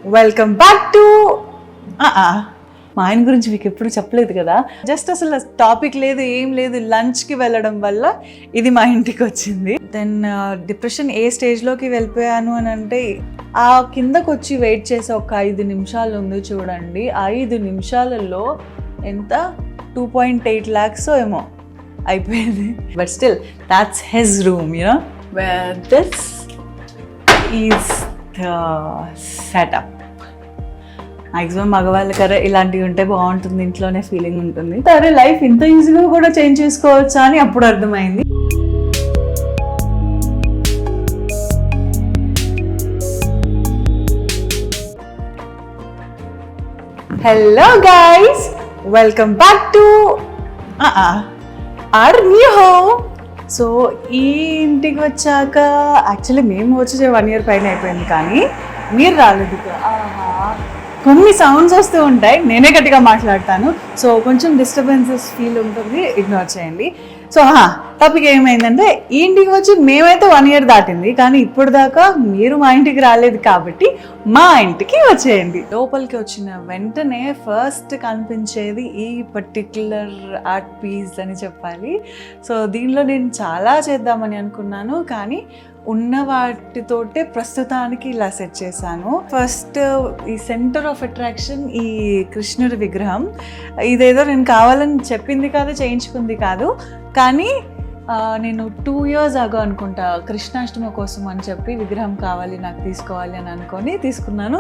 Welcome back to మా ఆయన గురించి మీకు ఎప్పుడు చెప్పలేదు కదా. జస్ట్ అసలు టాపిక్ లేదు, ఏం లేదు, లంచ్కి వెళ్ళడం వల్ల ఇది మా ఇంటికి వచ్చింది. దెన్ డిప్రెషన్ ఏ స్టేజ్లోకి వెళ్ళిపోయాను అని అంటే, ఆ కిందకు వచ్చి వెయిట్ చేసే ఒక 5 నిమిషాలు ఉంది చూడండి. 5 నిమిషాలలో ఎంత 2.8 lakhs ఏమో అయిపోయింది. But still that's his room, you know, where this is the setup. Maximum మగవాళ్ళ కదా ఇలాంటివి ఉంటే బాగుంటుంది, ఇంట్లోనే ఫీలింగ్ ఉంటుంది. సరే, లైఫ్ ఇంత ఈజీగా కూడా చేంజ్ చేసుకోవచ్చా అని అప్పుడు అర్థమైంది. Hello guys, welcome back to our new home. So ఈ ఇంటికి వచ్చాక యాక్చువల్లీ మేము వచ్చే 1 year పైన అయిపోయింది, కానీ మీరు రాలేదు. కొన్ని సౌండ్స్ వస్తూ ఉంటాయి, నేనే గట్టిగా మాట్లాడతాను, సో కొంచెం డిస్టర్బెన్సెస్ ఫీల్ ఉంటుంది, ఇగ్నోర్ చేయండి. సో టాపిక్ ఏమైందంటే, ఈ ఇంటికి వచ్చి మేమైతే 1 year దాటింది, కానీ ఇప్పుడు దాకా మీరు మా ఇంటికి రాలేదు కాబట్టి మా ఇంటికి వచ్చేయండి. లోపలికి వచ్చిన వెంటనే ఫస్ట్ కనిపించేది ఈ పర్టిక్యులర్ ఆర్ట్ పీస్ అని చెప్పాలి. సో దీనిలో నేను చాలా చేద్దామని అనుకున్నాను, కానీ ఉన్న వాటితోటే ప్రస్తుతానికి ఇలా సెట్ చేశాను. ఫస్ట్ ఈ సెంటర్ ఆఫ్ అట్రాక్షన్ ఈ కృష్ణుడి విగ్రహం. ఇదేదో నేను కావాలని చెప్పింది కాదు, చేయించుకుంది కాదు, కానీ నేను 2 years ago అనుకుంటా కృష్ణాష్టమి కోసం అని చెప్పి విగ్రహం కావాలి నాకు, తీసుకోవాలి అని అనుకొని తీసుకున్నాను.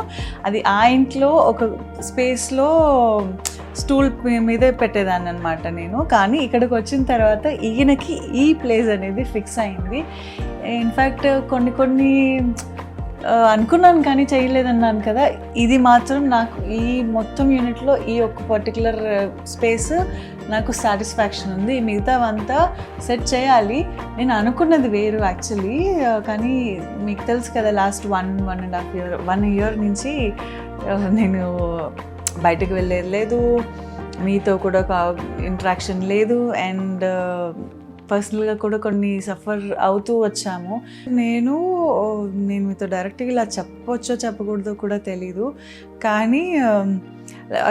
అది ఆ ఇంట్లో ఒక స్పేస్లో స్టూల్ మీదే పెట్టేదాన్ని అనమాట నేను. కానీ ఇక్కడికి వచ్చిన తర్వాత ఈయనకి ఈ ప్లేస్ అనేది ఫిక్స్ అయింది. ఇన్ఫ్యాక్ట్ కొన్ని అనుకున్నాను కానీ చేయలేదన్నాను కదా, ఇది మాత్రం నాకు ఈ మొత్తం యూనిట్లో ఈ ఒక్క పర్టికులర్ స్పేస్ నాకు సాటిస్ఫాక్షన్ ఉంది. మిగతావంతా సెట్ చేయాలి. నేను అనుకున్నది వేరు యాక్చువల్లీ, కానీ మీకు తెలుసు కదా, లాస్ట్ 1.5 year నుంచి నేను బయటకు వెళ్ళేది లేదు, మీతో కూడా ఇంటరాక్షన్ లేదు, అండ్ పర్సనల్గా కూడా కొన్ని సఫర్ అవుతూ వచ్చాము. నేను మీతో డైరెక్ట్గా ఇలా చెప్పొచ్చో చెప్పకూడదో కూడా తెలీదు, కానీ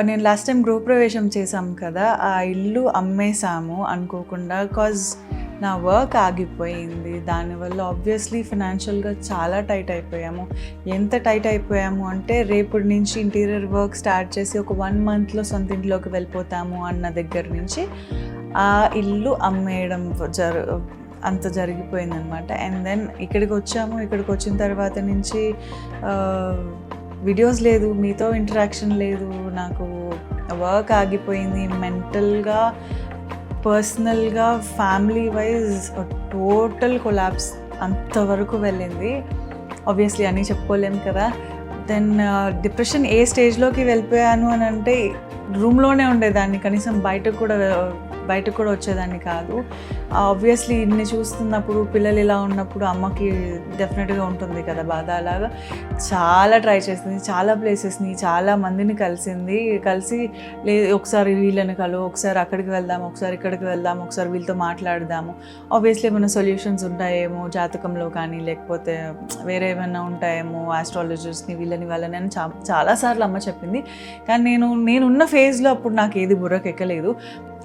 నేను లాస్ట్ టైం గృహప్రవేశం చేశాం కదా, ఆ ఇల్లు అమ్మేశాము అనుకోకుండా. కాజ్ నా వర్క్ ఆగిపోయింది. దానివల్ల ఆబ్వియస్లీ ఫినాన్షియల్గా చాలా టైట్ అయిపోయాము. ఎంత టైట్ అయిపోయాము అంటే, రేపటి నుంచి ఇంటీరియర్ వర్క్ స్టార్ట్ చేసి ఒక 1 monthలో సొంత ఇంట్లోకి వెళ్ళిపోతాము అన్న దగ్గర నుంచి ఆ ఇల్లు అమ్మేయడం అంత జరిగిపోయిందనమాట. అండ్ దెన్ ఇక్కడికి వచ్చాము. ఇక్కడికి వచ్చిన తర్వాత నుంచి వీడియోస్ లేదు, మీతో ఇంటరాక్షన్ లేదు, నాకు వర్క్ ఆగిపోయింది. మెంటల్గా, పర్సనల్గా, ఫ్యామిలీ వైజ్ టోటల్ కొలాప్స్ అంతవరకు వెళ్ళింది. ఆబ్వియస్లీ అన్నీ చెప్పుకోలేము కదా. దెన్ డిప్రెషన్ ఏ స్టేజ్లోకి వెళ్ళిపోయాను అని అంటే, రూమ్లోనే ఉండేదాన్ని, కనీసం బయటకు కూడా వచ్చేదాన్ని కాదు. ఆబ్వియస్లీ ఇన్ని చూస్తున్నప్పుడు, పిల్లలు ఇలా ఉన్నప్పుడు అమ్మకి డెఫినెట్గా ఉంటుంది కదా బాధ. అలాగా చాలా ట్రై చేసింది, చాలా ప్లేసెస్ని, చాలా మందిని కలిసి ఒకసారి వీళ్ళని ఒకసారి అక్కడికి వెళ్దాము, ఒకసారి ఇక్కడికి వెళ్దాము, ఒకసారి వీళ్ళతో మాట్లాడదాము. ఆబ్వియస్లీ ఏమైనా సొల్యూషన్స్ ఉంటాయేమో జాతకంలో, కానీ లేకపోతే వేరే ఏమైనా ఉంటాయేమో, ఆస్ట్రాలజర్స్ని వీళ్ళని వాళ్ళని అని చాలాసార్లు అమ్మ చెప్పింది. కానీ నేనున్న ఫేజ్లో అప్పుడు నాకు ఏది బుర్రకు ఎక్కలేదు.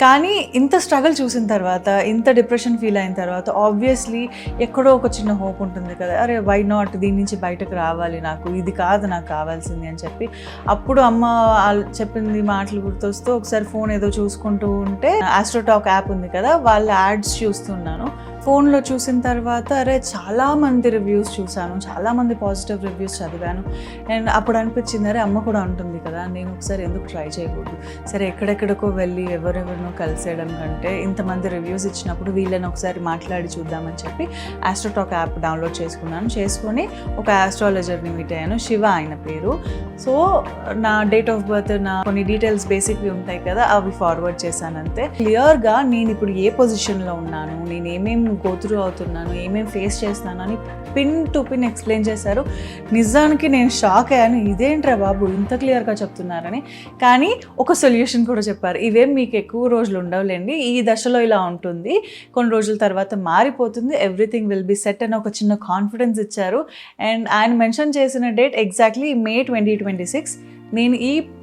కానీ ఇంత స్ట్రగుల్ చూసిన తర్వాత, ఇంత డిప్రెషన్ ఫీల్ అయిన తర్వాత ఆబ్వియస్లీ ఎక్కడో ఒక చిన్న హోప్ ఉంటుంది కదా, అరే వై నాట్, దీని నుంచి బయటకు రావాలి, నాకు ఇది కాదు నాకు కావాల్సింది అని చెప్పి. అప్పుడు అమ్మ చెప్పింది మాటలు గుర్తొస్తూ ఒకసారి ఫోన్ ఏదో చూసుకుంటూ ఉంటే, ఆస్ట్రోటాక్ యాప్ ఉంది కదా, వాళ్ళ యాడ్స్ చూస్తున్నాను. ఫోన్లో చూసిన తర్వాత అరే చాలామంది రివ్యూస్ చూశాను, చాలామంది పాజిటివ్ రివ్యూస్ చదివాను. అండ్ అప్పుడు అనిపించింది, అరే అమ్మ కూడా ఉంటుంది కదా, నేను ఒకసారి ఎందుకు ట్రై చేయకూడదు, సరే ఎక్కడెక్కడికో వెళ్ళి ఎవరెవరినో కలిసేయడం కంటే ఇంతమంది రివ్యూస్ ఇచ్చినప్పుడు వీళ్ళని ఒకసారి మాట్లాడి చూద్దామని చెప్పి ఆస్ట్రోటాక్ యాప్ డౌన్లోడ్ చేసుకొని ఒక ఆస్ట్రాలజర్ని మీట్ అయ్యాను, శివ ఆయన పేరు. సో నా డేట్ ఆఫ్ బర్త్, నా కొన్ని డీటెయిల్స్ బేసిక్వి ఉంటాయి కదా, అవి ఫార్వర్డ్ చేశాను అంతే. క్లియర్గా నేను ఇప్పుడు ఏ పొజిషన్లో ఉన్నాను, నేను ఏమేమి గోత్రూ అవుతున్నాను, ఏమేమి ఫేస్ చేస్తున్నాను అని పిన్ టు పిన్ ఎక్స్ప్లెయిన్ చేశారు. నిజానికి నేను షాక్ అయ్యాను, ఇదేంట్రా బాబు ఇంత క్లియర్గా చెప్తున్నారని. కానీ ఒక సొల్యూషన్ కూడా చెప్పారు. ఇవేం మీకు ఎక్కువ రోజులు ఉండవులేండి, ఈ దశలో ఇలా ఉంటుంది, కొన్ని రోజుల తర్వాత మారిపోతుంది, ఎవ్రీథింగ్ విల్ బి సెట్ అని ఒక చిన్న కాన్ఫిడెన్స్ ఇచ్చారు. అండ్ ఆయన మెన్షన్ చేసిన డేట్ ఎగ్జాక్ట్లీ May 2026. నేను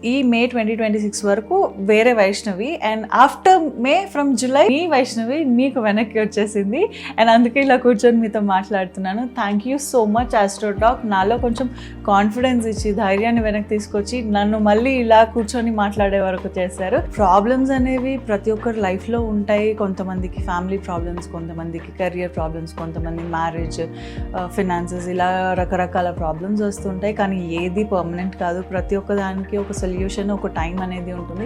ఈ May 2026 వరకు వేరే Vaishnavi, and after May from July మీ వైష్ణవి మీకు వెనక్కి వచ్చేసింది. అండ్ అందుకే ఇలా కూర్చొని మీతో మాట్లాడుతున్నాను. Thank you so much Astro Talk. నాలో కొంచెం కాన్ఫిడెన్స్ ఇచ్చి ధైర్యాన్ని వెనక్కి తీసుకొచ్చి నన్ను మళ్ళీ ఇలా కూర్చొని మాట్లాడే వరకు చేశారు. ప్రాబ్లమ్స్ అనేవి ప్రతి ఒక్కరి లైఫ్లో ఉంటాయి. కొంతమందికి ఫ్యామిలీ ప్రాబ్లమ్స్, కొంతమందికి కెరియర్ ప్రాబ్లమ్స్, కొంతమంది మ్యారేజ్, ఫినాన్సెస్, ఇలా రకరకాల ప్రాబ్లమ్స్ వస్తుంటాయి. కానీ ఏది పర్మనెంట్ కాదు. ప్రతి ఒక్క దానికి ఒక సొల్యూషన్, ఒక టైం అనేది ఉంటుంది.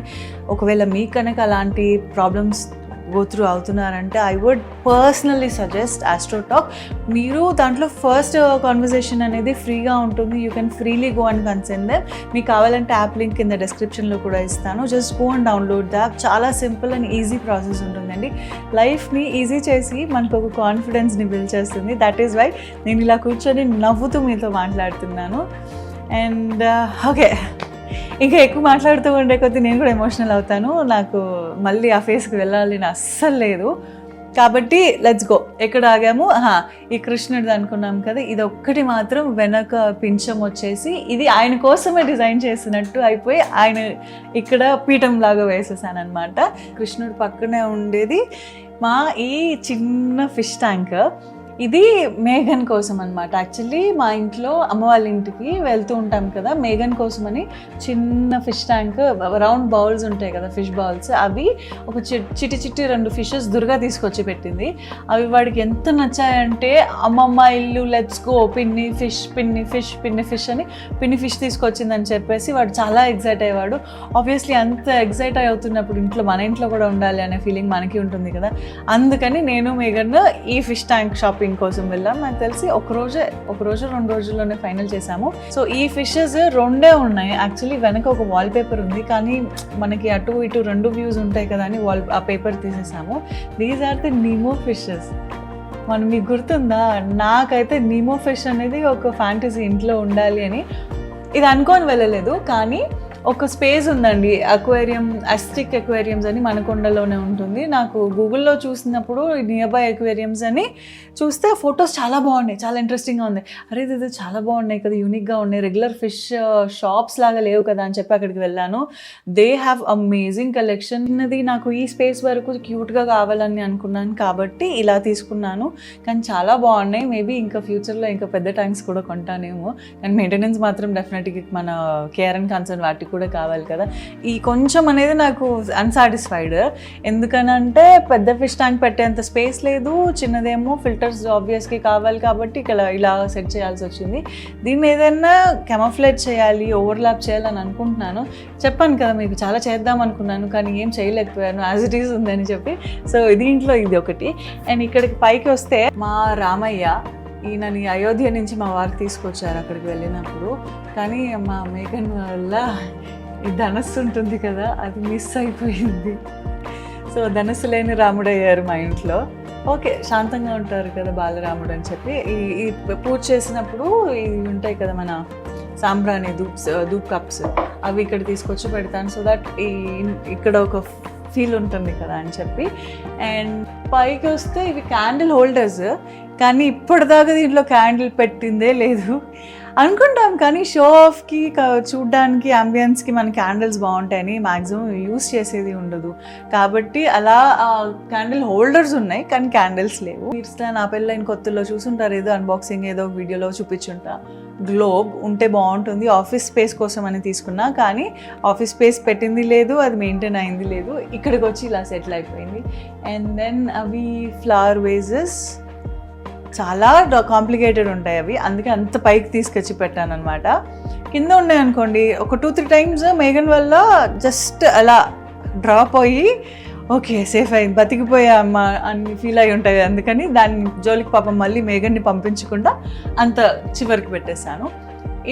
ఒకవేళ మీకు కనుక అలాంటి ప్రాబ్లమ్స్ గో త్రూ అవుతున్నారంటే I would personally suggest Astro Talk. మీరు దాంట్లో ఫస్ట్ కాన్వర్సేషన్ అనేది ఫ్రీగా ఉంటుంది. You can freely go and consent them. మీకు కావాలంటే యాప్ లింక్ కింద డిస్క్రిప్షన్లో కూడా ఇస్తాను. Just go and download the app. చాలా సింపుల్ అండ్ ఈజీ ప్రాసెస్ ఉంటుందండి. లైఫ్ని ఈజీ చేసి మనకు ఒక కాన్ఫిడెన్స్ని బిల్డ్ చేస్తుంది. దట్ ఈస్ వై నేను ఇలా కూర్చొని నవ్వుతూ మీతో మాట్లాడుతున్నాను. అండ్ ఓకే, ఇంకా ఎక్కువ మాట్లాడుతూ ఉండే కొద్దీ నేను కూడా ఎమోషనల్ అవుతాను. నాకు మళ్ళీ ఆ ఫేస్కి వెళ్ళాలని అస్సలు లేదు. కాబట్టి లెట్స్ గో. ఎక్కడ ఆగాము? ఈ కృష్ణుడిది అనుకున్నాం కదా, ఇది ఒక్కటి మాత్రం వెనక పింఛం వచ్చేసి ఇది ఆయన కోసమే డిజైన్ చేసినట్టు అయిపోయి ఆయన ఇక్కడ పీఠం లాగా వేసేసాను అనమాట. కృష్ణుడి పక్కనే ఉండేది మా ఈ చిన్న ఫిష్ ట్యాంక్. ఇది మేఘన్ కోసం అనమాట. యాక్చువల్లీ మా ఇంట్లో అమ్మ వాళ్ళ ఇంటికి వెళ్తూ ఉంటాం కదా, మేఘన్ కోసమని చిన్న ఫిష్ ట్యాంక్, రౌండ్ బౌల్స్ ఉంటాయి కదా, ఫిష్ బౌల్స్, అవి ఒక చిట్టి 2 ఫిషెస్ దుర్గా తీసుకొచ్చి పెట్టింది. అవి వాడికి ఎంత నచ్చాయంటే అమ్మమ్మ ఇల్లు లెట్స్ గో, పిన్ని ఫిష్ అని పిన్ని ఫిష్ తీసుకొచ్చిందని చెప్పేసి వాడు చాలా ఎగ్జైట్ అయ్యేవాడు. ఆబ్వియస్లీ అంత ఎగ్జైట్ అవుతున్నప్పుడు ఇంట్లో మన ఇంట్లో కూడా ఉండాలి అనే ఫీలింగ్ మనకి ఉంటుంది కదా. అందుకని నేను మేఘన్ ఈ ఫిష్ ట్యాంక్ షాపింగ్ కోసం వెళ్ళాం. నాకు తెలిసి ఒక రోజు 2 రోజుల్లోనే ఫైనల్ చేసాము. సో ఈ ఫిషెస్ 2 ఉన్నాయి. యాక్చువల్లీ వెనక ఒక వాల్ పేపర్ ఉంది, కానీ మనకి అటు ఇటు 2 వ్యూస్ ఉంటాయి కదా అని ఆ పేపర్ తీసేసాము. These are the Nemo fishes. మీకు గుర్తుందా? నాకైతే నీమో ఫిష్ అనేది ఒక ఫ్యాంటసీ, ఇంట్లో ఉండాలి అని. ఇది అనుకొని వెళ్ళలేదు, కానీ ఒక స్పేస్ ఉందండి, అక్వేరియం, అస్టిక్ అక్వేరియంస్ అని మనకొండలోనే ఉంటుంది. నాకు గూగుల్లో చూసినప్పుడు నియర్ బై అక్వేరియంస్ అని చూస్తే ఫొటోస్ చాలా బాగున్నాయి, చాలా ఇంట్రెస్టింగ్గా ఉంది. అరే ఇది చాలా బాగున్నాయి కదా, యూనిక్గా ఉన్నాయి, రెగ్యులర్ ఫిష్ షాప్స్ లాగా లేవు కదా అని చెప్పి అక్కడికి వెళ్ళాను. They have amazing collection. అది నాకు ఈ స్పేస్ వరకు క్యూట్గా కావాలని అనుకున్నాను కాబట్టి ఇలా తీసుకున్నాను. కానీ చాలా బాగున్నాయి. మేబీ ఇంకా ఫ్యూచర్లో ఇంకా పెద్ద ట్యాంక్స్ కూడా కొంటానేమో. కానీ మెయింటెనెన్స్ మాత్రం డెఫినెట్గా మన కేర్ అండ్ కన్సర్న్ వాటికి కూడా కావాలి కదా. ఈ కొంచెం అనేది నాకు అన్సాటిస్ఫైడ్. ఎందుకనంటే పెద్ద ఫిష్ ట్యాంక్ పెట్టేంత స్పేస్ లేదు, చిన్నదేమో ఫిల్టర్స్ ఆబ్వియస్గా కావాలి కాబట్టి ఇలా సెట్ చేయాల్సి వచ్చింది. దీన్ని ఏదైనా కెమోఫ్లేజ్ చేయాలి, ఓవర్లాప్ చేయాలని అనుకుంటున్నాను. చెప్పాను కదా మీకు, చాలా చేద్దాం అనుకున్నాను కానీ ఏం చేయలేకపోయాను, యాజ్ ఇట్ ఈజ్ ఉందని చెప్పి. సో దీంట్లో ఇది ఒకటి. అండ్ ఇక్కడికి పైకి వస్తే మా రామయ్య, ఈయనని అయోధ్య నుంచి మా వారు తీసుకొచ్చారు అక్కడికి వెళ్ళినప్పుడు. కానీ మా మేఘన్ వల్ల ఈ ధనస్సు ఉంటుంది కదా, అది మిస్ అయిపోయింది. సో ధనస్సు లేని రాముడు అయ్యారు మా ఇంట్లో. ఓకే, శాంతంగా ఉంటారు కదా బాలరాముడు అని చెప్పి ఈ పూజ చేసినప్పుడు ఇవి ఉంటాయి కదా మన సాంబ్రాణి ధూప్ కప్స్, అవి ఇక్కడ తీసుకొచ్చి పెడతాను. సో దట్ ఇక్కడ ఒక ఫీల్ ఉంటుంది కదా అని చెప్పి. అండ్ పైకి వస్తే ఇవి క్యాండిల్ హోల్డర్స్, కానీ ఇప్పటిదాకా దీంట్లో క్యాండిల్ పెట్టిందే లేదు. అనుకుంటాం కానీ షో ఆఫ్కి, చూడ్డానికి, అంబియన్స్కి మన క్యాండిల్స్ బాగుంటాయని మ్యాక్సిమం యూస్ చేసేది ఉండదు. కాబట్టి అలా క్యాండిల్ హోల్డర్స్ ఉన్నాయి కానీ క్యాండిల్స్ లేవు. మీరు నా పెళ్ళైన కొత్తలో చూసుంటారు, ఏదో అన్బాక్సింగ్ ఏదో వీడియోలో చూపించుంటా. గ్లోబ్ ఉంటే బాగుంటుంది, ఆఫీస్ స్పేస్ కోసం అని తీసుకున్నా, కానీ ఆఫీస్ స్పేస్ పెట్టింది లేదు, అది మెయింటైన్ అయింది లేదు. ఇక్కడికి వచ్చి ఇలా సెటిల్ అయిపోయింది. అండ్ దెన్ అవి ఫ్లవర్ వేజెస్ చాలా కాంప్లికేటెడ్ ఉంటాయి అవి, అందుకే అంత పైకి తీసుకొచ్చి పెట్టాను అనమాట. కింద ఉన్నాయి అనుకోండి, ఒక 2-3 టైమ్స్ మేఘన్ వల్ల జస్ట్ అలా డ్రాప్ అయ్యి ఓకే సేఫ్ అయింది, బతికిపోయా అమ్మ అని ఫీల్ అయి ఉంటుంది. అందుకని దాని జోలికి పాపం మళ్ళీ మేఘన్ని పంపించకుండా అంత చివరికి పెట్టేశాను.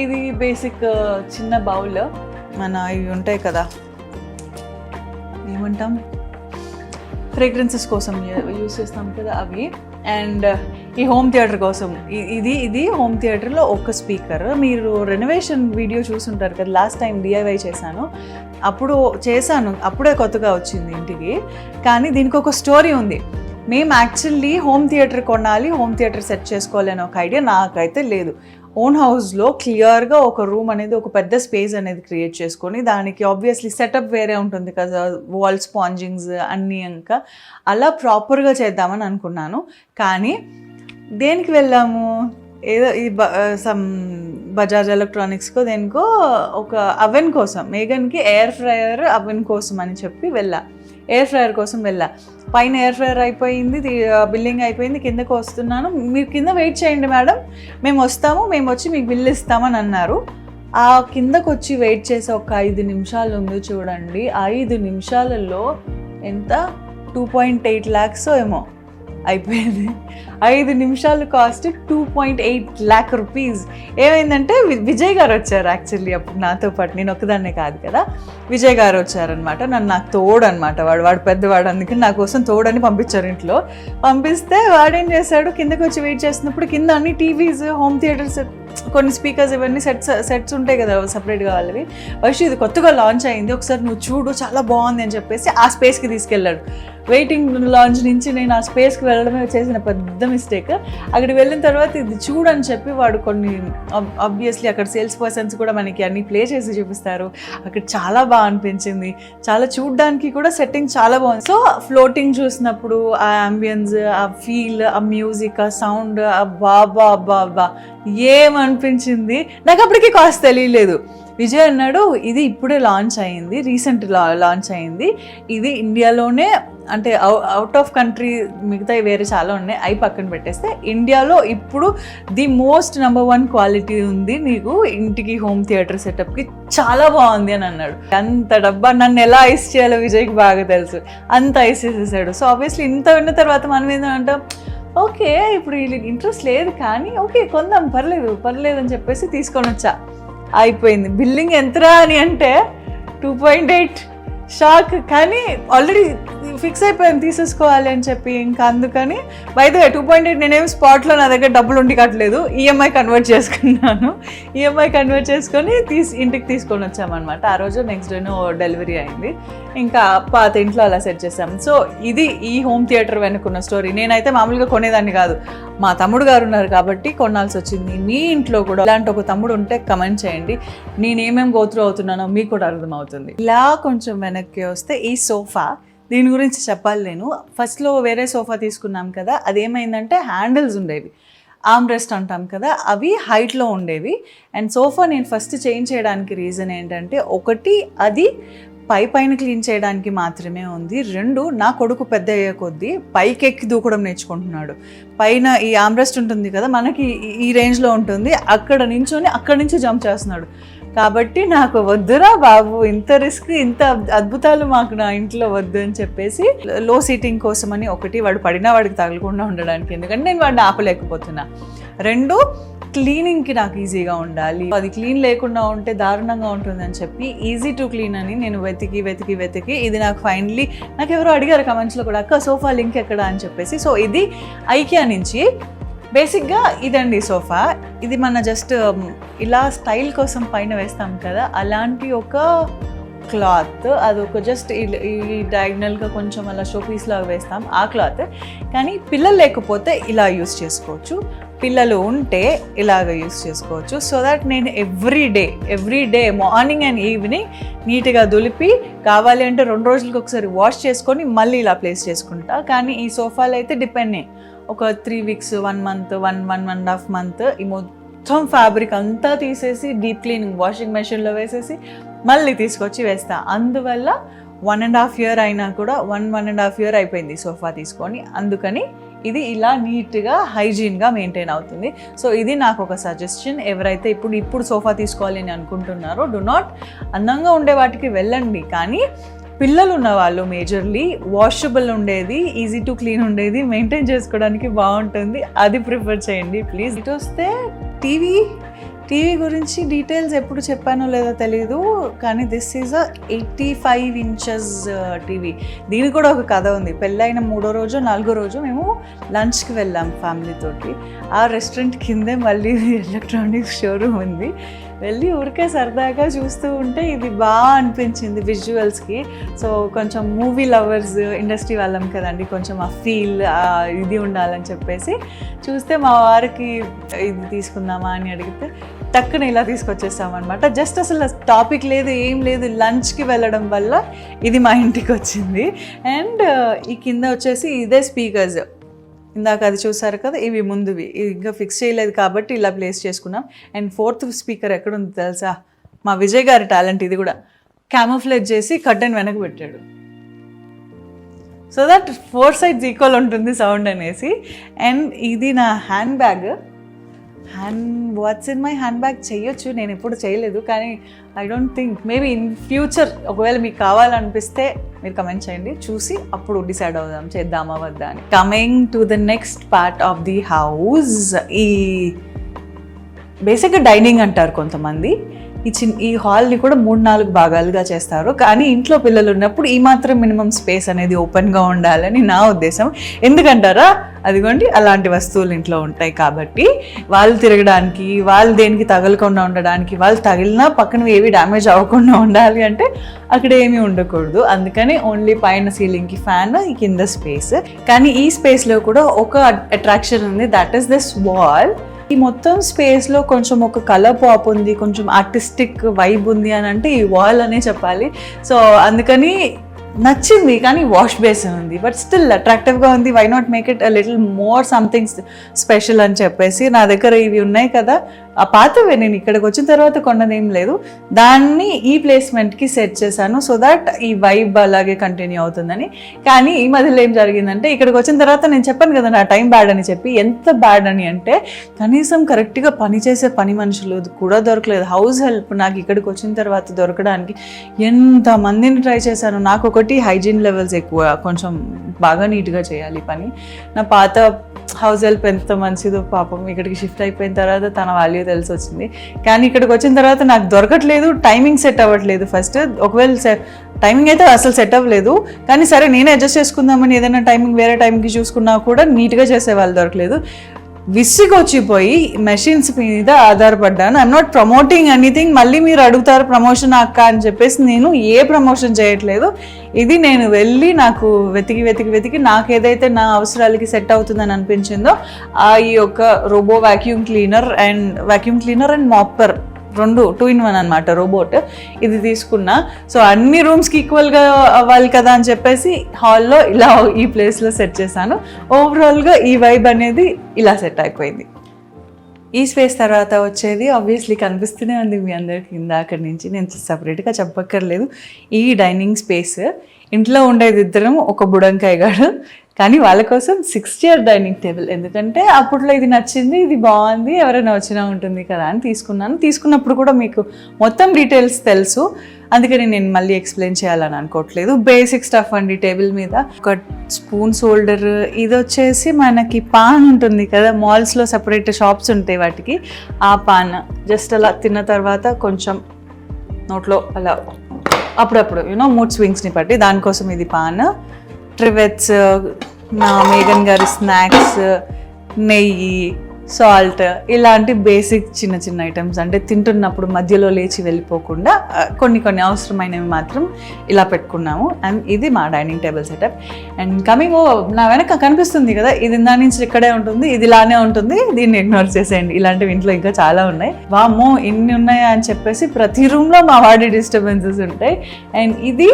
ఇది బేసిక్ చిన్న బౌల్, మన ఇవి ఉంటాయి కదా, ఏమంటాం, ఫ్రేగ్రెన్సెస్ కోసం యూస్ చేస్తాం కదా అవి. అండ్ ఈ హోమ్ థియేటర్ కోసం ఇది హోమ్ థియేటర్లో ఒక స్పీకర్. మీరు రెనోవేషన్ వీడియో చూసుంటారు కదా, లాస్ట్ టైం DIY చేశాను, అప్పుడే కొత్తగా వచ్చింది ఇంటికి. కానీ దీనికి ఒక స్టోరీ ఉంది. మేము యాక్చువల్లీ హోమ్ థియేటర్ కొనాలి, హోమ్ థియేటర్ సెట్ చేసుకోవాలి అనే ఒక ఐడియా నాకైతే లేదు. ఓన్ హౌస్లో క్లియర్గా ఒక రూమ్ అనేది, ఒక పెద్ద స్పేస్ అనేది క్రియేట్ చేసుకొని, దానికి ఆబ్వియస్లీ సెటప్ వేరే ఉంటుంది కదా, వాల్ స్పాంజింగ్స్ అన్నీ, ఇంకా అలా ప్రాపర్గా చేద్దామని అనుకున్నాను. కానీ దేనికి వెళ్ళాము, ఏదో ఈ బజాజ్ ఎలక్ట్రానిక్స్కో దేనికో ఒక అవెన్ కోసం, మేఘన్కి ఎయిర్ ఫ్రైయర్ అవెన్ కోసం అని చెప్పి ఎయిర్ ఫ్రైయర్ కోసం వెళ్ళా. పైన ఎయిర్ ఫ్రైయర్ అయిపోయింది, బిల్లింగ్ అయిపోయింది, కిందకు వస్తున్నాను. మీరు కింద వెయిట్ చేయండి మేడం, మేము వచ్చి మీకు బిల్ ఇస్తామని అన్నారు. ఆ కిందకు వచ్చి వెయిట్ చేసే ఒక 5 నిమిషాలు ఉంది చూడండి. 5 నిమిషాలలో ఎంత 2.8 lakhs ఏమో అయిపోయింది. 5 నిమిషాలు కాస్ట్ 2.8 lakh rupees. ఏమైందంటే విజయ్ గారు వచ్చారు యాక్చువల్లీ అప్పుడు నాతో పాటు, నేను ఒక్కదాన్నే కాదు కదా, విజయ్ గారు వచ్చారనమాట. నాకు తోడు అనమాట, వాడు పెద్దవాడు, అందుకని నా కోసం తోడని పంపించారు. ఇంట్లో పంపిస్తే వాడేం చేశాడు, కిందకి వచ్చి వెయిట్ చేస్తున్నప్పుడు కింద అన్ని టీవీస్, హోమ్ థియేటర్స్, కొన్ని స్పీకర్స్, ఇవన్నీ సెట్స్ ఉంటాయి కదా సపరేట్గా వాళ్ళవి. ఇది కొత్తగా లాంచ్ అయింది, ఒకసారి నువ్వు చూడు, చాలా బాగుంది అని చెప్పేసి ఆ స్పేస్కి తీసుకెళ్ళాడు. వెయిటింగ్ లాంచ్ నుంచి నేను ఆ స్పేస్కి వెళ్ళడమే చేసిన పెద్ద మిస్టేక్. అక్కడికి వెళ్ళిన తర్వాత ఇది చూడని చెప్పి వాడు కొన్ని, ఆబ్వియస్లీ అక్కడ సేల్స్ పర్సన్స్ కూడా మనకి అన్ని ప్లే చేసి చూపిస్తారు. అక్కడ చాలా బాగా అనిపించింది, చాలా చూడడానికి కూడా సెట్టింగ్ చాలా బాగుంది. సో ఫ్లోటింగ్ చూసినప్పుడు ఆ అంబియన్స్, ఆ ఫీల్, ఆ మ్యూజిక్, ఆ సౌండ్, ఆ బాబా ఏమనిపించింది. నాకు అప్పటికీ కాస్ట్ తెలియలేదు. విజయ్ అన్నాడు, ఇది ఇప్పుడే లాంచ్ అయింది, రీసెంట్ లాంచ్ అయింది, ఇది ఇండియాలోనే, అంటే అవుట్ ఆఫ్ కంట్రీ మిగతా వేరే చాలా ఉన్నాయి, అవి పక్కన పెట్టేస్తే ఇండియాలో ఇప్పుడు ది మోస్ట్ నెంబర్ 1 క్వాలిటీ ఉంది నీకు ఇంటికి, హోమ్ థియేటర్ సెటప్కి చాలా బాగుంది అని అన్నాడు. అంత డబ్బా నన్ను ఎలా ఐస్ చేయాలో విజయ్కి బాగా తెలుసు, అంత ఐస్ చేసేసాడు. సో ఆబ్వియస్లీ ఇంత విన్న తర్వాత మనం ఏంటంటాం, ఓకే ఇప్పుడు వీళ్ళకి ఇంట్రెస్ట్ లేదు కానీ ఓకే కొందాం, పర్లేదు అని చెప్పేసి తీసుకొని వచ్చా. అయిపోయింది. బిల్లింగ్ ఎంతరా అని అంటే 2.8, షాక్. కానీ ఆల్రెడీ ఫిక్స్ అయిపోయాను తీసేసుకోవాలి అని చెప్పి, ఇంకా అందుకని బయట 2.8 నేనేమి స్పాట్లో నా దగ్గర డబ్బులు ఉండి కట్టలేదు, ఈఎంఐ కన్వర్ట్ చేసుకున్నాను. ఈఎంఐ కన్వర్ట్ చేసుకొని ఇంటికి తీసుకొని వచ్చామన్నమాట. ఆ రోజు నెక్స్ట్ డేనో డెలివరీ అయింది. ఇంకా పాత ఇంట్లో అలా సెట్ చేసాం. సో ఇది ఈ హోమ్ థియేటర్ వెనుకున్న స్టోరీ. నేనైతే మామూలుగా కొనేదాన్ని కాదు, మా తమ్ముడు గారు ఉన్నారు కాబట్టి కొనాల్సి వచ్చింది. మీ ఇంట్లో కూడా ఇలాంటి ఒక తమ్ముడు ఉంటే కమెంట్ చేయండి, నేనేమేమి గోత్రూ అవుతున్నానో మీకు కూడా అర్థమవుతుంది. ఇలా కొంచెం వెనక్కి వస్తే ఈ సోఫా, దీని గురించి చెప్పాలి. నేను ఫస్ట్లో వేరే సోఫా తీసుకున్నాం కదా, అదేమైందంటే హ్యాండిల్స్ ఉండేవి, ఆర్మ్ రెస్ట్ అంటాం కదా, అవి హైట్లో ఉండేవి. అండ్ సోఫా నేను ఫస్ట్ చేంజ్ చేయడానికి రీజన్ ఏంటంటే, ఒకటి అది పైన క్లీన్ చేయడానికి మాత్రమే ఉంది. 2 నా కొడుకు పెద్ద అయ్యే కొద్దీ పైకెక్కి దూకడం నేర్చుకుంటున్నాడు. పైన ఈ ఆర్మ్రెస్ట్ ఉంటుంది కదా, మనకి ఈ రేంజ్లో ఉంటుంది, అక్కడి నుంచి జంప్ చేస్తున్నాడు. కాబట్టి నాకు వద్దురా బాబు, ఇంత రిస్క్, ఇంత అద్భుతాలు మాకు నా ఇంట్లో వద్దు అని చెప్పేసి లో సీటింగ్ కోసమని ఒకటి, వాడు పడినా వాడికి తగలకుండా ఉండడానికి, ఎందుకంటే నేను వాడిని ఆపలేకపోతున్నా. 2 క్లీనింగ్కి నాకు ఈజీగా ఉండాలి, అది క్లీన్ లేకుండా ఉంటే దారుణంగా ఉంటుందని చెప్పి ఈజీ టు క్లీన్ అని నేను వెతికి ఇది నాకు ఫైనలీ, నాకు ఎవరో అడిగారు కమెంట్స్లో కూడా, అక్క సోఫా లింక్ ఎక్కడ అని చెప్పేసి. సో ఇది ఐకియా నుంచి. బేసిక్గా ఇదండి సోఫా. ఇది మన జస్ట్ ఇలా స్టైల్ కోసం పైన వేస్తాం కదా, అలాంటి ఒక క్లాత్, అదొక జస్ట్ ఈ డయాగ్నల్గా కొంచెం అలా షో పీస్ లాగా వేస్తాం ఆ క్లాత్. కానీ పిల్లలు లేకపోతే ఇలా యూస్ చేసుకోవచ్చు, పిల్లలు ఉంటే ఇలాగ యూస్ చేసుకోవచ్చు. సో దట్ నేను every day morning and evening నీట్గా దులిపి, కావాలి అంటే 2 రోజులకి ఒకసారి వాష్ చేసుకొని మళ్ళీ ఇలా ప్లేస్ చేసుకుంటా. కానీ ఈ సోఫాలు అయితే డిపెండింగ్, ఒక 3 weeks, 1 month, 1.5 month ఈ మొత్తం ఫ్యాబ్రిక్ అంతా తీసేసి డీప్ క్లీనింగ్ వాషింగ్ మెషిన్లో వేసేసి మళ్ళీ తీసుకొచ్చి వేస్తా. అందువల్ల 1.5 year అయినా కూడా 1.5 year అయిపోయింది సోఫా తీసుకొని. అందుకని ఇది ఇలా నీట్గా హైజీన్గా మెయింటైన్ అవుతుంది. సో ఇది నాకు ఒక సజెషన్. ఎవరైతే ఇప్పుడు సోఫా తీసుకోవాలి అని అనుకుంటున్నారో, డు నాట్, అందంగా ఉండే వాటికి వెళ్ళండి, కానీ పిల్లలు ఉన్న వాళ్ళు మేజర్లీ వాషబుల్ ఉండేది, ఈజీ టు క్లీన్ ఉండేది, మెయింటైన్ చేసుకోవడానికి బాగుంటుంది, అది ప్రిఫర్ చేయండి ప్లీజ్. ఇటు వస్తే టీవీ గురించి డీటెయిల్స్ ఎప్పుడు చెప్పానో లేదో తెలీదు, కానీ దిస్ ఈజ్ 85 inches టీవీ. దీనికి కూడా ఒక కథ ఉంది. పెళ్ళైన 3వ రోజు 4వ రోజు మేము లంచ్కి వెళ్ళాం ఫ్యామిలీ తోటి. ఆ రెస్టారెంట్ కిందే మళ్ళీ ఎలక్ట్రానిక్స్ షోరూమ్ ఉంది. వెళ్ళి ఊరికే సరదాగా చూస్తూ ఉంటే ఇది బాగా అనిపించింది విజువల్స్కి. సో కొంచెం మూవీ లవర్స్ ఇండస్ట్రీ వాళ్ళం కదండి, కొంచెం ఆ ఫీల్ ఇది ఉండాలని చెప్పేసి చూస్తే మా వారికి ఇది తీసుకుందామా అని అడిగితే టక్కున ఇలా తీసుకొచ్చేస్తామన్నమాట. జస్ట్ అసలు టాపిక్ లేదు, ఏం లేదు, లంచ్కి వెళ్ళడం వల్ల ఇది మా ఇంటికి వచ్చింది. అండ్ ఈ కింద వచ్చేసి ఇదే స్పీకర్స్, ఇందాక అది చూసారు కదా, ఇవి ముందువి, ఇంకా ఫిక్స్ చేయలేదు కాబట్టి ఇలా ప్లేస్ చేసుకున్నాం. అండ్ 4th స్పీకర్ ఎక్కడుంది తెలుసా? మా విజయ్ గారి టాలెంట్ ఇది కూడా. క్యామోఫ్లేజ్ చేసి కర్టెన్ వెనక పెట్టాడు, సో దట్ 4 sides ఈక్వల్ ఉంటుంది సౌండ్ అనేసి. అండ్ ఇది నా hand bag. What's in my hand bag చేయొచ్చు, నేను ఎప్పుడు చేయలేదు, కానీ I don't think, maybe in future ఒకవేళ మీకు కావాలనిపిస్తే మీరు కమెంట్ చేయండి, చూసి అప్పుడు డిసైడ్ అవుదాం చేద్దామా వద్దా అని. Coming to the next part of the house, ఈ బేసిక్గా డైనింగ్ అంటారు కొంతమంది. ఈ హాల్ని కూడా 3-4 భాగాలుగా చేస్తారు, కానీ ఇంట్లో పిల్లలు ఉన్నప్పుడు ఈ మాత్రం మినిమం స్పేస్ అనేది ఓపెన్గా ఉండాలని నా ఉద్దేశం. ఎందుకంటారా? అదిగోండి, అలాంటి వస్తువులు ఇంట్లో ఉంటాయి కాబట్టి వాళ్ళు తిరగడానికి, వాళ్ళు దేనికి తగలకుండా ఉండడానికి, వాళ్ళు తగిలినా పక్కన ఏవి డ్యామేజ్ అవ్వకుండా ఉండాలి అంటే అక్కడ ఏమీ ఉండకూడదు. అందుకని ఓన్లీ పైన సీలింగ్కి ఫ్యాన్, ఈ కింద స్పేస్. కానీ ఈ స్పేస్లో కూడా ఒక అట్రాక్షన్ ఉంది, దట్ ఈస్ దిస్ వాల్. ఈ మొత్తం స్పేస్లో కొంచెం ఒక కలర్ పాప్ ఉంది, కొంచెం ఆర్టిస్టిక్ వైబ్ ఉంది అని అంటే ఈ వాల్ అనే చెప్పాలి. సో అందుకని నచ్చింది. కానీ వాష్ బేసిన్ ఉంది, బట్ స్టిల్ అట్రాక్టివ్గా ఉంది. Why not make it a little more something special అని చెప్పేసి నా దగ్గర ఇవి ఉన్నాయి కదా, ఆ పాతవే, నేను ఇక్కడికి వచ్చిన తర్వాత కొన్నదేం లేదు, దాన్ని ఈ ప్లేస్మెంట్కి సెట్ చేశాను సో దట్ ఈ వైబ్ అలాగే కంటిన్యూ అవుతుందని. కానీ ఈ మధ్యలో ఏం జరిగిందంటే, ఇక్కడికి వచ్చిన తర్వాత నేను చెప్పాను కదా నా టైం బ్యాడ్ అని చెప్పి. ఎంత బ్యాడ్ అని అంటే కనీసం కరెక్ట్గా పనిచేసే పని మనుషులు కూడా దొరకలేదు. హౌస్ హెల్ప్ నాకు ఇక్కడికి వచ్చిన తర్వాత దొరకడానికి ఎంతమందిని ట్రై చేశాను. నాకు ఒకటి హైజీన్ లెవెల్స్ ఎక్కువ, కొంచెం బాగా నీట్గా చేయాలి పని. నా పాత హౌస్ హెల్ప్ ఎంత మంచిదో పాపం, ఇక్కడికి షిఫ్ట్ అయిపోయిన తర్వాత తన వాల్యూ తెలిసి వచ్చింది. కానీ ఇక్కడికి వచ్చిన తర్వాత నాకు దొరకట్లేదు, టైమింగ్ సెట్ అవ్వట్లేదు. ఫస్ట్ ఒకవేళ టైమింగ్ అయితే అసలు సెట్ అవ్వలేదు, కానీ సరే నేనే అడ్జస్ట్ చేసుకుందామని ఏదైనా టైమింగ్ వేరే టైంకి చూసుకున్నా కూడా నీట్గా చేసే వాళ్ళు దొరకలేదు. విసిగొచ్చిపోయి మెషిన్స్ మీద ఆధారపడ్డాను. I'm not promoting anything. మళ్ళీ మీరు అడుగుతారు ప్రమోషన్ అక్క అని చెప్పేసి, నేను ఏ ప్రమోషన్ చేయట్లేదు. ఇది నేను వెళ్ళి నాకు వెతికి నాకు ఏదైతే నా అవసరాలకి సెట్ అవుతుందని అనిపించిందో ఈ యొక్క robo vacuum cleaner and mopper 2-in-1 అనమాట, రోబోట్. ఇది తీసుకున్నా. సో అన్ని రూమ్స్కి ఈక్వల్గా అవ్వాలి కదా అని చెప్పేసి హాల్లో ఇలా ఈ ప్లేస్లో సెట్ చేశాను. ఓవరాల్గా ఈ వైబ్ అనేది ఇలా సెట్ అయిపోయింది. ఈ స్పేస్ తర్వాత వచ్చేది ఆబ్వియస్లీ కనిపిస్తూనే ఉంది మీ అందరికి ఇందాక నుంచి, నేను సపరేట్గా చెప్పక్కర్లేదు. ఈ డైనింగ్ స్పేస్, ఇంట్లో ఉండేది ఇద్దరం, ఒక బుడంకాయ గాడు, కానీ వాళ్ళ కోసం 6-chair డైనింగ్ టేబుల్. ఎందుకంటే అప్పట్లో ఇది నచ్చింది, ఇది బాగుంది, ఎవరైనా వచ్చినా ఉంటుంది కదా అని తీసుకున్నాను. తీసుకున్నప్పుడు కూడా మీకు మొత్తం డీటెయిల్స్ తెలుసు, అందుకని నేను మళ్ళీ ఎక్స్ప్లెయిన్ చేయాలని అనుకోవట్లేదు. బేసిక్ స్టఫ్ అండి టేబుల్ మీద. ఒక స్పూన్స్ హోల్డర్, ఇది వచ్చేసి మనకి పాన్ ఉంటుంది కదా, మాల్స్లో సపరేట్ షాప్స్ ఉంటాయి వాటికి, ఆ పాన్. జస్ట్ అలా తిన్న తర్వాత కొంచెం నోట్లో అలా అప్పుడప్పుడు మూడ్ స్వింగ్స్ని బట్టి, దానికోసం ఇది పాన్. ట్రివెట్స్, నా మేఘన్ గారి స్నాక్స్, నెయ్యి, సాల్ట్, ఇలాంటి బేసిక్ చిన్న ఐటమ్స్. అంటే తింటున్నప్పుడు మధ్యలో లేచి వెళ్ళిపోకుండా కొన్ని అవసరమైనవి మాత్రం ఇలా పెట్టుకున్నాము. అండ్ ఇది మా dining table setup. And coming నా వెనక కనిపిస్తుంది కదా, ఇది దాని నుంచి ఇక్కడే ఉంటుంది, ఇది ఇలానే ఉంటుంది, దీన్ని ఇగ్నోర్ చేసేయండి. ఇలాంటివి ఇంట్లో ఇంకా చాలా ఉన్నాయి. వామ్మో ఇన్ని ఉన్నాయా అని చెప్పేసి ప్రతి రూమ్లో మా వాడి డిస్టర్బెన్సెస్ ఉంటాయి. అండ్ ఇది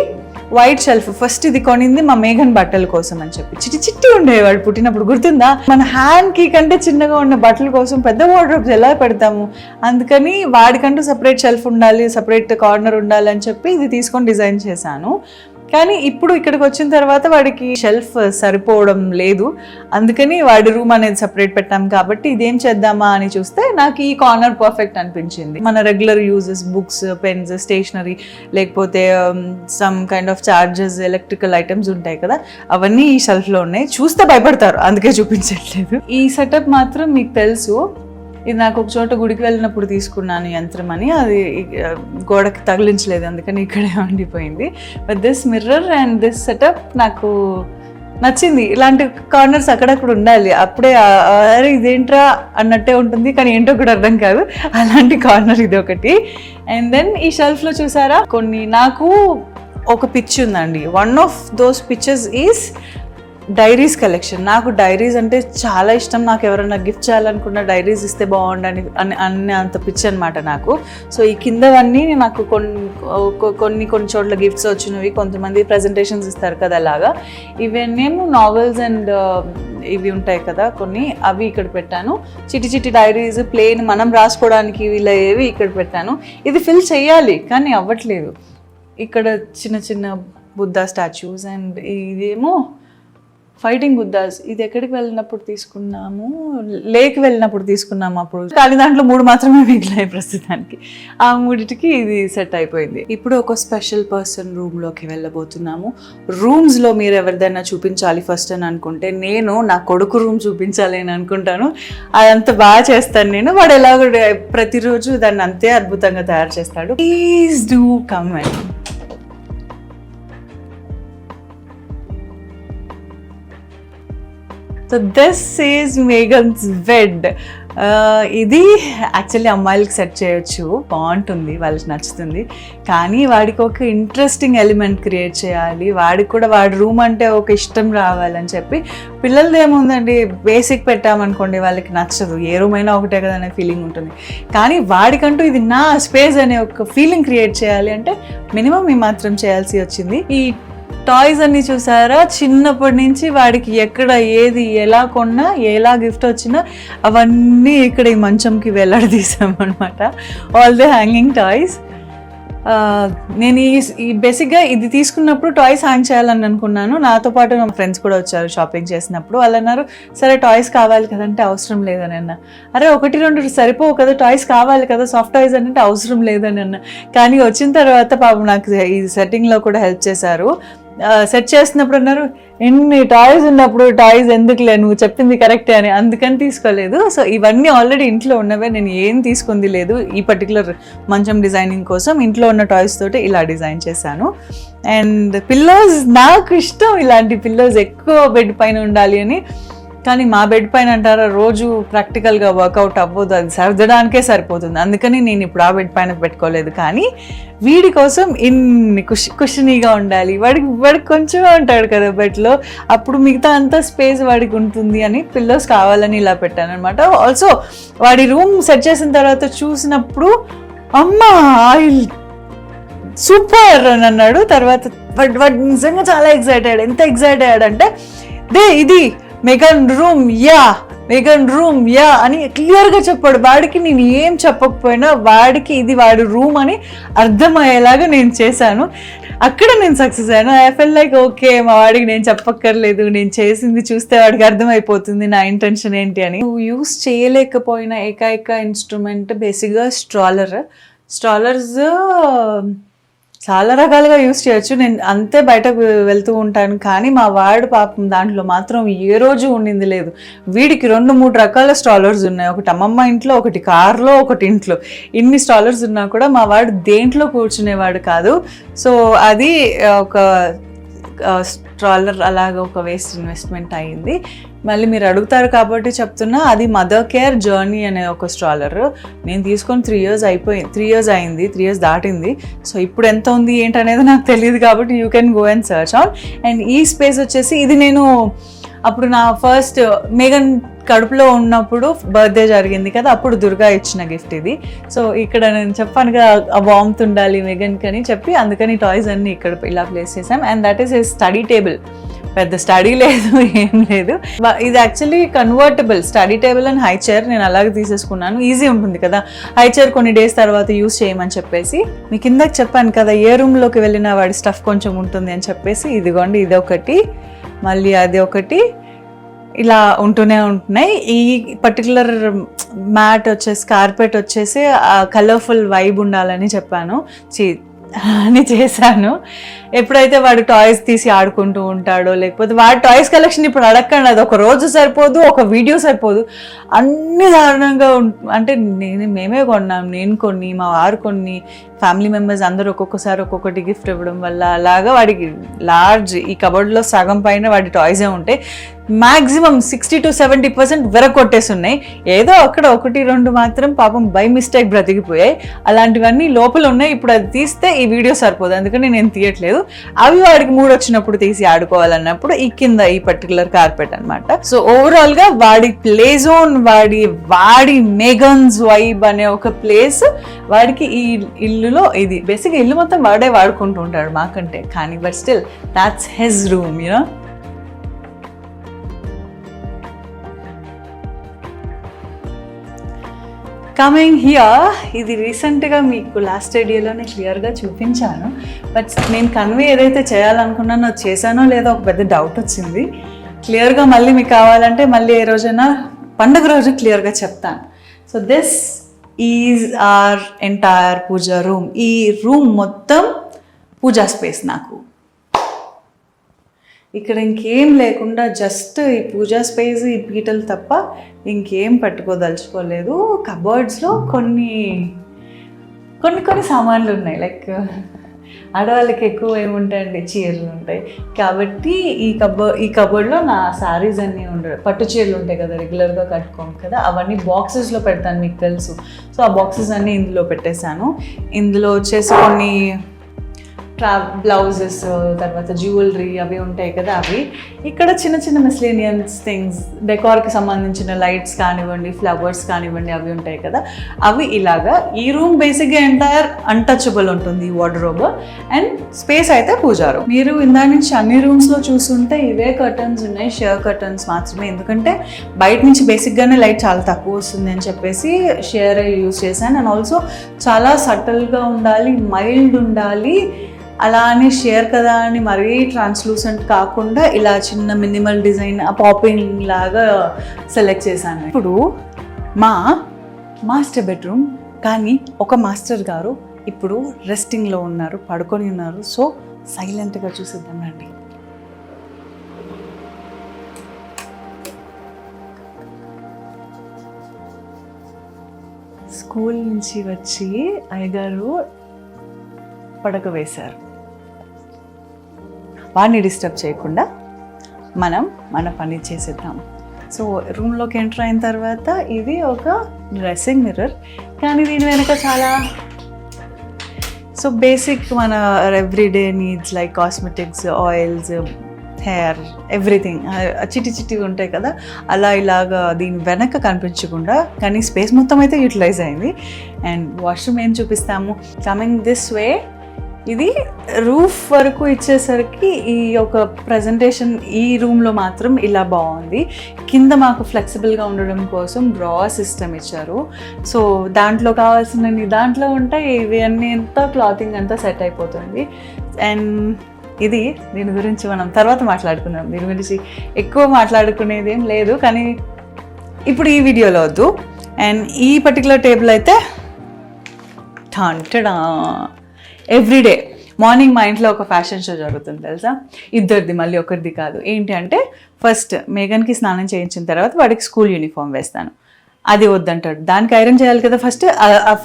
వైట్ షెల్ఫ్. ఫస్ట్ ఇది కొనింది మా మేఘన్ బట్టల కోసం అని చెప్పి, చిట్టి ఉండేవాడు పుట్టినప్పుడు, గుర్తుందా? మన హ్యాండ్ కి కంటే చిన్నగా ఉన్న బట్టల కోసం పెద్ద వార్డ్రోబ్స్ ఎలా పెడతాము, అందుకని వాడికంటూ సపరేట్ షెల్ఫ్ ఉండాలి, సపరేట్ కార్నర్ ఉండాలి అని చెప్పి ఇది తీసుకొని డిజైన్ చేశాను. కానీ ఇప్పుడు ఇక్కడికి వచ్చిన తర్వాత వాడికి షెల్ఫ్ సరిపోవడం లేదు, అందుకని వాడి రూమ్ అనేది సపరేట్ పెట్టాం. కాబట్టి ఇదేం చేద్దామా అని చూస్తే నాకు ఈ కార్నర్ పర్ఫెక్ట్ అనిపించింది. మన regular uses, books, pens, stationery, లేకపోతే some kind of charges, electrical items ఉంటాయి కదా, అవన్నీ ఈ షెల్ఫ్లో ఉన్నాయి. చూస్తే భయపడతారు, అందుకే చూపించట్లేదు. ఈ సెటప్ మాత్రం మీకు తెలుసు, ఇది నాకు ఒక చోట గుడికి వెళ్ళినప్పుడు తీసుకున్నాను యంత్రం అని, అది గోడకి తగిలించలేదు, అందుకని ఇక్కడే ఉండిపోయింది. But this mirror and this setup నాకు నచ్చింది. ఇలాంటి కార్నర్స్ అక్కడక్కడ ఉండాలి, అప్పుడే అరే ఇదేంట్రా అన్నట్టే ఉంటుంది, కానీ ఏంటో కూడా అర్థం కాదు. అలాంటి కార్నర్ ఇది ఒకటి. అండ్ దెన్ ఈ షెల్ఫ్లో చూసారా కొన్ని, నాకు ఒక పిచ్ ఉందండి. One of those pictures is diaries collection. నాకు డైరీస్ అంటే చాలా ఇష్టం. నాకు ఎవరైనా గిఫ్ట్ చేయాలనుకున్న డైరీస్ ఇస్తే బాగుండని అనే అంత పిచ్చి అనమాట నాకు. సో ఈ కిందవన్నీ నాకు కొన్ని చోట్ల గిఫ్ట్స్ వచ్చినవి, కొంతమంది ప్రజెంటేషన్స్ ఇస్తారు కదా అలాగా. ఇవన్నీ నావెల్స్ అండ్ ఇవి ఉంటాయి కదా కొన్ని, అవి ఇక్కడ పెట్టాను. చిట్టి డైరీస్ ప్లేన్ మనం రాసుకోవడానికి వీళ్ళ ఏవి ఇక్కడ పెట్టాను. ఇది ఫిల్ చేయాలి కానీ అవ్వట్లేదు. ఇక్కడ చిన్న బుద్ధా స్టాచ్యూస్ అండ్ ఇదేమో ఫైటింగ్ బుద్ధాస్. ఇది ఎక్కడికి వెళ్ళినప్పుడు తీసుకున్నాము, లేక్ వెళ్ళినప్పుడు తీసుకున్నాము అప్పుడు, కానీ దాంట్లో 3 మాత్రమే మిగిలాయి ప్రస్తుతానికి. ఆ 3టికి ఇది సెట్ అయిపోయింది. ఇప్పుడు ఒక స్పెషల్ పర్సన్ రూమ్లోకి వెళ్ళబోతున్నాము. రూమ్స్లో మీరు ఎవరిదైనా చూపించాలి ఫస్ట్ అని అనుకుంటే నేను నా కొడుకు రూమ్ చూపించాలి అని అనుకుంటాను. అదంతా బాగా చేస్తాను నేను. వాడు ఎలాగో ప్రతిరోజు దాన్ని అంతే అద్భుతంగా తయారు చేస్తాడు. Please do comment. So this is Meghan's bed. ఇది యాక్చువల్లీ అమ్మాయిలకి సెట్ చేయొచ్చు, బాగుంటుంది, వాళ్ళకి నచ్చుతుంది. కానీ వాడికి ఒక ఇంట్రెస్టింగ్ ఎలిమెంట్ క్రియేట్ చేయాలి, వాడికి కూడా వాడి రూమ్ అంటే ఒక ఇష్టం రావాలని చెప్పి. పిల్లలది ఏముందండి, బేసిక్ పెట్టామనుకోండి వాళ్ళకి నచ్చదు, ఏ రూమ్ అయినా ఒకటే కదా అనే ఫీలింగ్ ఉంటుంది. కానీ వాడికంటూ ఇది నా స్పేస్ అనే ఒక ఫీలింగ్ క్రియేట్ చేయాలి అంటే మినిమం ఈ మాత్రం చేయాల్సి వచ్చింది. ఈ టాయ్స్ అన్ని చూసారా, చిన్నప్పటి నుంచి వాడికి ఎక్కడ ఏది ఎలా కొన్నా ఎలా గిఫ్ట్ వచ్చినా అవన్నీ ఇక్కడ ఈ మంచంకి వేలాడదీసామన్నమాట. All the hanging toys. నేను ఈ బేసిక్గా ఇది తీసుకున్నప్పుడు టాయ్స్ హ్యాంగ్ చేయాలని అనుకున్నాను. నాతో పాటు నా ఫ్రెండ్స్ కూడా వచ్చారు షాపింగ్ చేసినప్పుడు. వాళ్ళు అన్నారు సరే టాయ్స్ కావాలి కదంటే అవసరం లేదని అన్న. అరే 1-2 సరిపోవు కదా, టాయ్స్ కావాలి కదా, సాఫ్ట్ టాయ్స్ అంటే అవసరం లేదని అన్న. కానీ వచ్చిన తర్వాత పాపం నాకు ఈ సెట్టింగ్లో కూడా హెల్ప్ చేశారు. సెట్ చేస్తున్నప్పుడు అన్నారు ఎన్ని టాయ్స్ ఉన్నప్పుడు టాయ్స్ ఎందుకులే, నువ్వు చెప్పింది కరెక్టే అని, అందుకని తీసుకోలేదు. సో ఇవన్నీ ఆల్రెడీ ఇంట్లో ఉన్నవే, నేను ఏం తీసుకుంది లేదు. ఈ పర్టికులర్ మంచం డిజైనింగ్ కోసం ఇంట్లో ఉన్న టాయ్స్ తోటి ఇలా డిజైన్ చేశాను. అండ్ పిల్లోస్, నాకు ఇష్టం ఇలాంటి పిల్లోస్ ఎక్కువ బెడ్ పైన ఉండాలి అని. కానీ మా బెడ్ పైన అంటారా రోజు ప్రాక్టికల్గా వర్కౌట్ అవ్వదు, అది సర్దడానికే సరిపోతుంది. అందుకని నేను ఇప్పుడు ఆ బెడ్ పైన పెట్టుకోలేదు. కానీ వీడి కోసం ఇన్ని కుషనీగా ఉండాలి, వాడికి కొంచెం ఉంటాడు కదా బెడ్లో, అప్పుడు మిగతా అంతా స్పేస్ వాడికి ఉంటుంది అని పిల్లోస్ కావాలని ఇలా పెట్టాను అనమాట. ఆల్సో వాడి రూమ్ సెట్ చేసిన తర్వాత చూసినప్పుడు అమ్మా ఆయిల్ సూపర్ అని అన్నాడు. తర్వాత వాడు నిజంగా చాలా ఎక్సైటెడ్. ఎంత ఎక్సైట్ అయ్యాడంటే ఇది మెగన్ రూమ్ యా అని క్లియర్గా చెప్పాడు. వాడికి నేను ఏం చెప్పకపోయినా వాడికి ఇది వాడి రూమ్ అని అర్థమయ్యేలాగా నేను చేశాను. అక్కడ నేను సక్సెస్ అయ్యాను. ఐ ఫెల్ లైక్ ఓకే, మా వాడికి నేను చెప్పక్కర్లేదు, నేను చేసింది చూస్తే వాడికి అర్థమైపోతుంది నా ఇంటెన్షన్ ఏంటి అని. యూస్ చేయలేకపోయిన ఏకైక ఇన్స్ట్రుమెంట్ బేసిక్గా స్ట్రాలర్స్ చాలా రకాలుగా యూస్ చేయొచ్చు. నేను అంతే బయటకు వెళ్తూ ఉంటాను, కానీ మా వాడు పాపం దాంట్లో మాత్రం ఏ రోజు ఉండింది లేదు. వీడికి 2-3 రకాల స్ట్రాలర్స్ ఉన్నాయి, ఒకటి అమ్మమ్మ ఇంట్లో, ఒకటి కార్లో, ఒకటి ఇంట్లో. ఇన్ని స్ట్రాలర్స్ ఉన్నా కూడా మా వాడు దేంట్లో కూర్చునేవాడు కాదు. సో అది ఒక స్ట్రాలర్ అలాగ ఒక వేస్ట్ ఇన్వెస్ట్మెంట్ అయ్యింది. మళ్ళీ మీరు అడుగుతారు కాబట్టి చెప్తున్నా, అది మదర్ కేర్ జర్నీ అనే ఒక స్ట్రాలర్. నేను తీసుకొని 3 years అయిపోయింది, 3 years అయింది, 3 years దాటింది. సో ఇప్పుడు ఎంత ఉంది ఏంటనేది నాకు తెలియదు కాబట్టి you can go and search on. And ఈ స్పేస్ వచ్చేసి ఇది నేను అప్పుడు నా ఫస్ట్ మేఘన్ కడుపులో ఉన్నప్పుడు బర్త్డే జరిగింది కదా, అప్పుడు దుర్గా ఇచ్చిన గిఫ్ట్ ఇది. సో ఇక్కడ నేను చెప్పాను కదా ఆ వామ్త్ ఉండాలి మెగన్కి అని చెప్పి, అందుకని టాయ్స్ అన్ని ఇక్కడ ఇలా ప్లేస్ చేసాం. And that is a study table. పెద్ద స్టడీ లేదు, ఏం లేదు. ఇది actually convertible study table and high chair. నేను అలాగే తీసేసుకున్నాను, ఈజీ ఉంటుంది కదా హై చైర్ కొన్ని డేస్ తర్వాత యూస్ చేయమని చెప్పేసి. మీకు కిందకి చెప్పాను కదా ఏ రూమ్లోకి వెళ్ళినా వాడి స్టఫ్ కొంచెం ఉంటుంది అని చెప్పేసి. ఇదిగోండి, ఇది ఒకటి, మళ్ళీ అది ఒకటి, ఇలా ఉంటూనే ఉంటున్నాయి. ఈ పర్టికులర్ మ్యాట్ వచ్చేసి కార్పెట్ వచ్చేసి కలర్ఫుల్ వైబ్ ఉండాలని చెప్పాను. అని చేశాను. ఎప్పుడైతే వాడు టాయ్స్ తీసి ఆడుకుంటూ ఉంటాడో, లేకపోతే వాడి టాయ్స్ కలెక్షన్ ఇప్పుడు అడగండి, అది ఒక రోజు సరిపోదు, ఒక వీడియో సరిపోదు, అన్ని దారుణంగా అంటే మేమే కొన్నాం, నేను కొన్ని, మా వారు కొన్ని, ఫ్యామిలీ మెంబర్స్ అందరూ ఒక్కొక్కసారి ఒక్కొక్కటి గిఫ్ట్ ఇవ్వడం వల్ల అలాగా వాడికి లార్జ్ ఈ కబోర్డ్లో సగం పైన వాడి టాయ్సే ఉంటాయి. మ్యాక్సిమం 60 to 70% విరగొట్టేసి ఉన్నాయి. ఏదో అక్కడ 1-2 మాత్రం పాపం బై మిస్టేక్ బ్రతికిపోయాయి. అలాంటివన్నీ లోపల ఉన్నాయి. ఇప్పుడు అది తీస్తే ఈ వీడియో సరిపోదు, అందుకని నేను తీయట్లేదు. అవి వాడికి మూడు వచ్చినప్పుడు తీసి ఆడుకోవాలన్నప్పుడు ఈ కింద ఈ పర్టికులర్ కార్పెట్ అనమాట. సో ఓవరాల్ గా వాడి ప్లే జోన్, వాడి మెగన్స్ వైబ్ అనే ఒక ప్లేస్ వాడికి ఈ ఇల్లులో, ఇది బేసిక్ ఇల్లు మొత్తం వాడే వాడుకుంటూ ఉంటాడు మాకంటే, కానీ but still that's his room, you know. Coming here, ఇది రీసెంట్గా మీకు లాస్ట్ వీడియోలోనే క్లియర్గా చూపించాను, బట్ నేను కన్వే ఏదైతే చేయాలనుకున్నానో చేశానో లేదో ఒక పెద్ద డౌట్ వచ్చింది. క్లియర్గా మళ్ళీ మీకు కావాలంటే మళ్ళీ ఏ రోజైనా పండుగ రోజు క్లియర్గా చెప్తాను. So this is our entire puja room. ఈ రూమ్ మొత్తం పూజా స్పేస్. నాకు ఇక్కడ ఇంకేం లేకుండా జస్ట్ ఈ పూజా స్పేస్, ఈ పీటలు తప్ప ఇంకేం పట్టుకోదలుచుకోలేదు. కబోర్డ్స్లో కొన్ని సామాన్లు ఉన్నాయి. లైక్ ఆడవాళ్ళకి ఎక్కువ ఏముంటాయండి, చీరలు ఉంటాయి. కాబట్టి ఈ కబోర్డ్లో నా శారీస్ అన్నీ ఉండవు. పట్టు చీరలు ఉంటాయి కదా, రెగ్యులర్గా కట్టుకోము కదా, అవన్నీ బాక్సెస్లో పెడతాను, మీకు తెలుసు. సో ఆ బాక్సెస్ అన్నీ ఇందులో పెట్టేశాను. ఇందులో వచ్చేసి కొన్ని బ్లౌజెస్, తర్వాత జ్యువెలరీ అవి ఉంటాయి కదా, అవి. ఇక్కడ చిన్న చిన్న మిస్లేనియన్స్ థింగ్స్, డెకార్కి సంబంధించిన లైట్స్ కానివ్వండి, ఫ్లవర్స్ కానివ్వండి, అవి ఉంటాయి కదా, అవి ఇలాగా. ఈ రూమ్ బేసిక్గా ఎంటైర్ అన్టచబుల్ ఉంటుంది, వార్డ్రోబ్ అండ్ స్పేస్ అయితే పూజా రూమ్. మీరు ఇందా నుంచి అన్ని రూమ్స్లో చూస్తుంటే ఇవే కర్టన్స్ ఉన్నాయి, షేర్ కర్టన్స్ మాత్రమే. ఎందుకంటే బయట నుంచి బేసిక్గానే లైట్ చాలా తక్కువ వస్తుంది అని చెప్పేసి షేర్ యూజ్ చేశాను. అండ్ ఆల్సో చాలా సటిల్గా ఉండాలి, మైల్డ్ ఉండాలి. అలా అని షేర్ కదా అని మరీ ట్రాన్స్లూసెంట్ కాకుండా ఇలా చిన్న మినిమల్ డిజైన్ పాపింగ్ లాగా సెలెక్ట్ చేశాను. ఇప్పుడు మా మాస్టర్ బెడ్రూమ్, కానీ ఒక మాస్టర్ గారు ఇప్పుడు రెస్టింగ్లో ఉన్నారు, పడుకొని ఉన్నారు. సో సైలెంట్గా చూసిద్దాం రండి. స్కూల్ నుంచి వచ్చి అయ్యగారు పడక వేశారు. వాడిని డిస్టర్బ్ చేయకుండా మనం మన పని చేసేద్దాం. సో రూమ్లోకి ఎంటర్ అయిన తర్వాత ఇది ఒక డ్రెస్సింగ్ మిర్రర్, కానీ దీని వెనక చాలా బేసిక్ మన everyday needs like cosmetics, oils, hair, everything చిట్టి ఉంటాయి కదా, అలా ఇలాగా దీని వెనక కనిపించకుండా, కానీ స్పేస్ మొత్తం అయితే యూటిలైజ్ అయింది. అండ్ వాష్రూమ్ ఏం చూపిస్తాము, కమింగ్ దిస్ వే. ఇది రూఫ్ వరకు ఇచ్చేసరికి ఈ యొక్క ప్రజెంటేషన్ ఈ రూమ్లో మాత్రం ఇలా బాగుంది. కింద మాకు ఫ్లెక్సిబుల్గా ఉండడం కోసం డ్రా సిస్టమ్ ఇచ్చారు. సో దాంట్లో కావాల్సిన దాంట్లో ఉంటాయి, ఇవి అన్నీ అంతా క్లాతింగ్ అంతా సెట్ అయిపోతుంది. అండ్ దీని గురించి మనం తర్వాత మాట్లాడుకుందాం. దీని గురించి ఎక్కువ మాట్లాడుకునేది ఏం లేదు, కానీ ఇప్పుడు ఈ వీడియోలో వద్దు. అండ్ ఈ పర్టికులర్ టేబుల్ అయితే ఠంటడా ఎవ్రీడే మార్నింగ్ మా ఇంట్లో ఒక ఫ్యాషన్ షో జరుగుతుంది తెలుసా, ఇద్దరిది, మళ్ళీ ఒకరిది కాదు. ఏంటి అంటే ఫస్ట్ మేఘన్కి స్నానం చేయించిన తర్వాత వాడికి స్కూల్ యూనిఫామ్ వేస్తాను, అది వద్దంటాడు. దానికి ఐరన్ చేయాలి కదా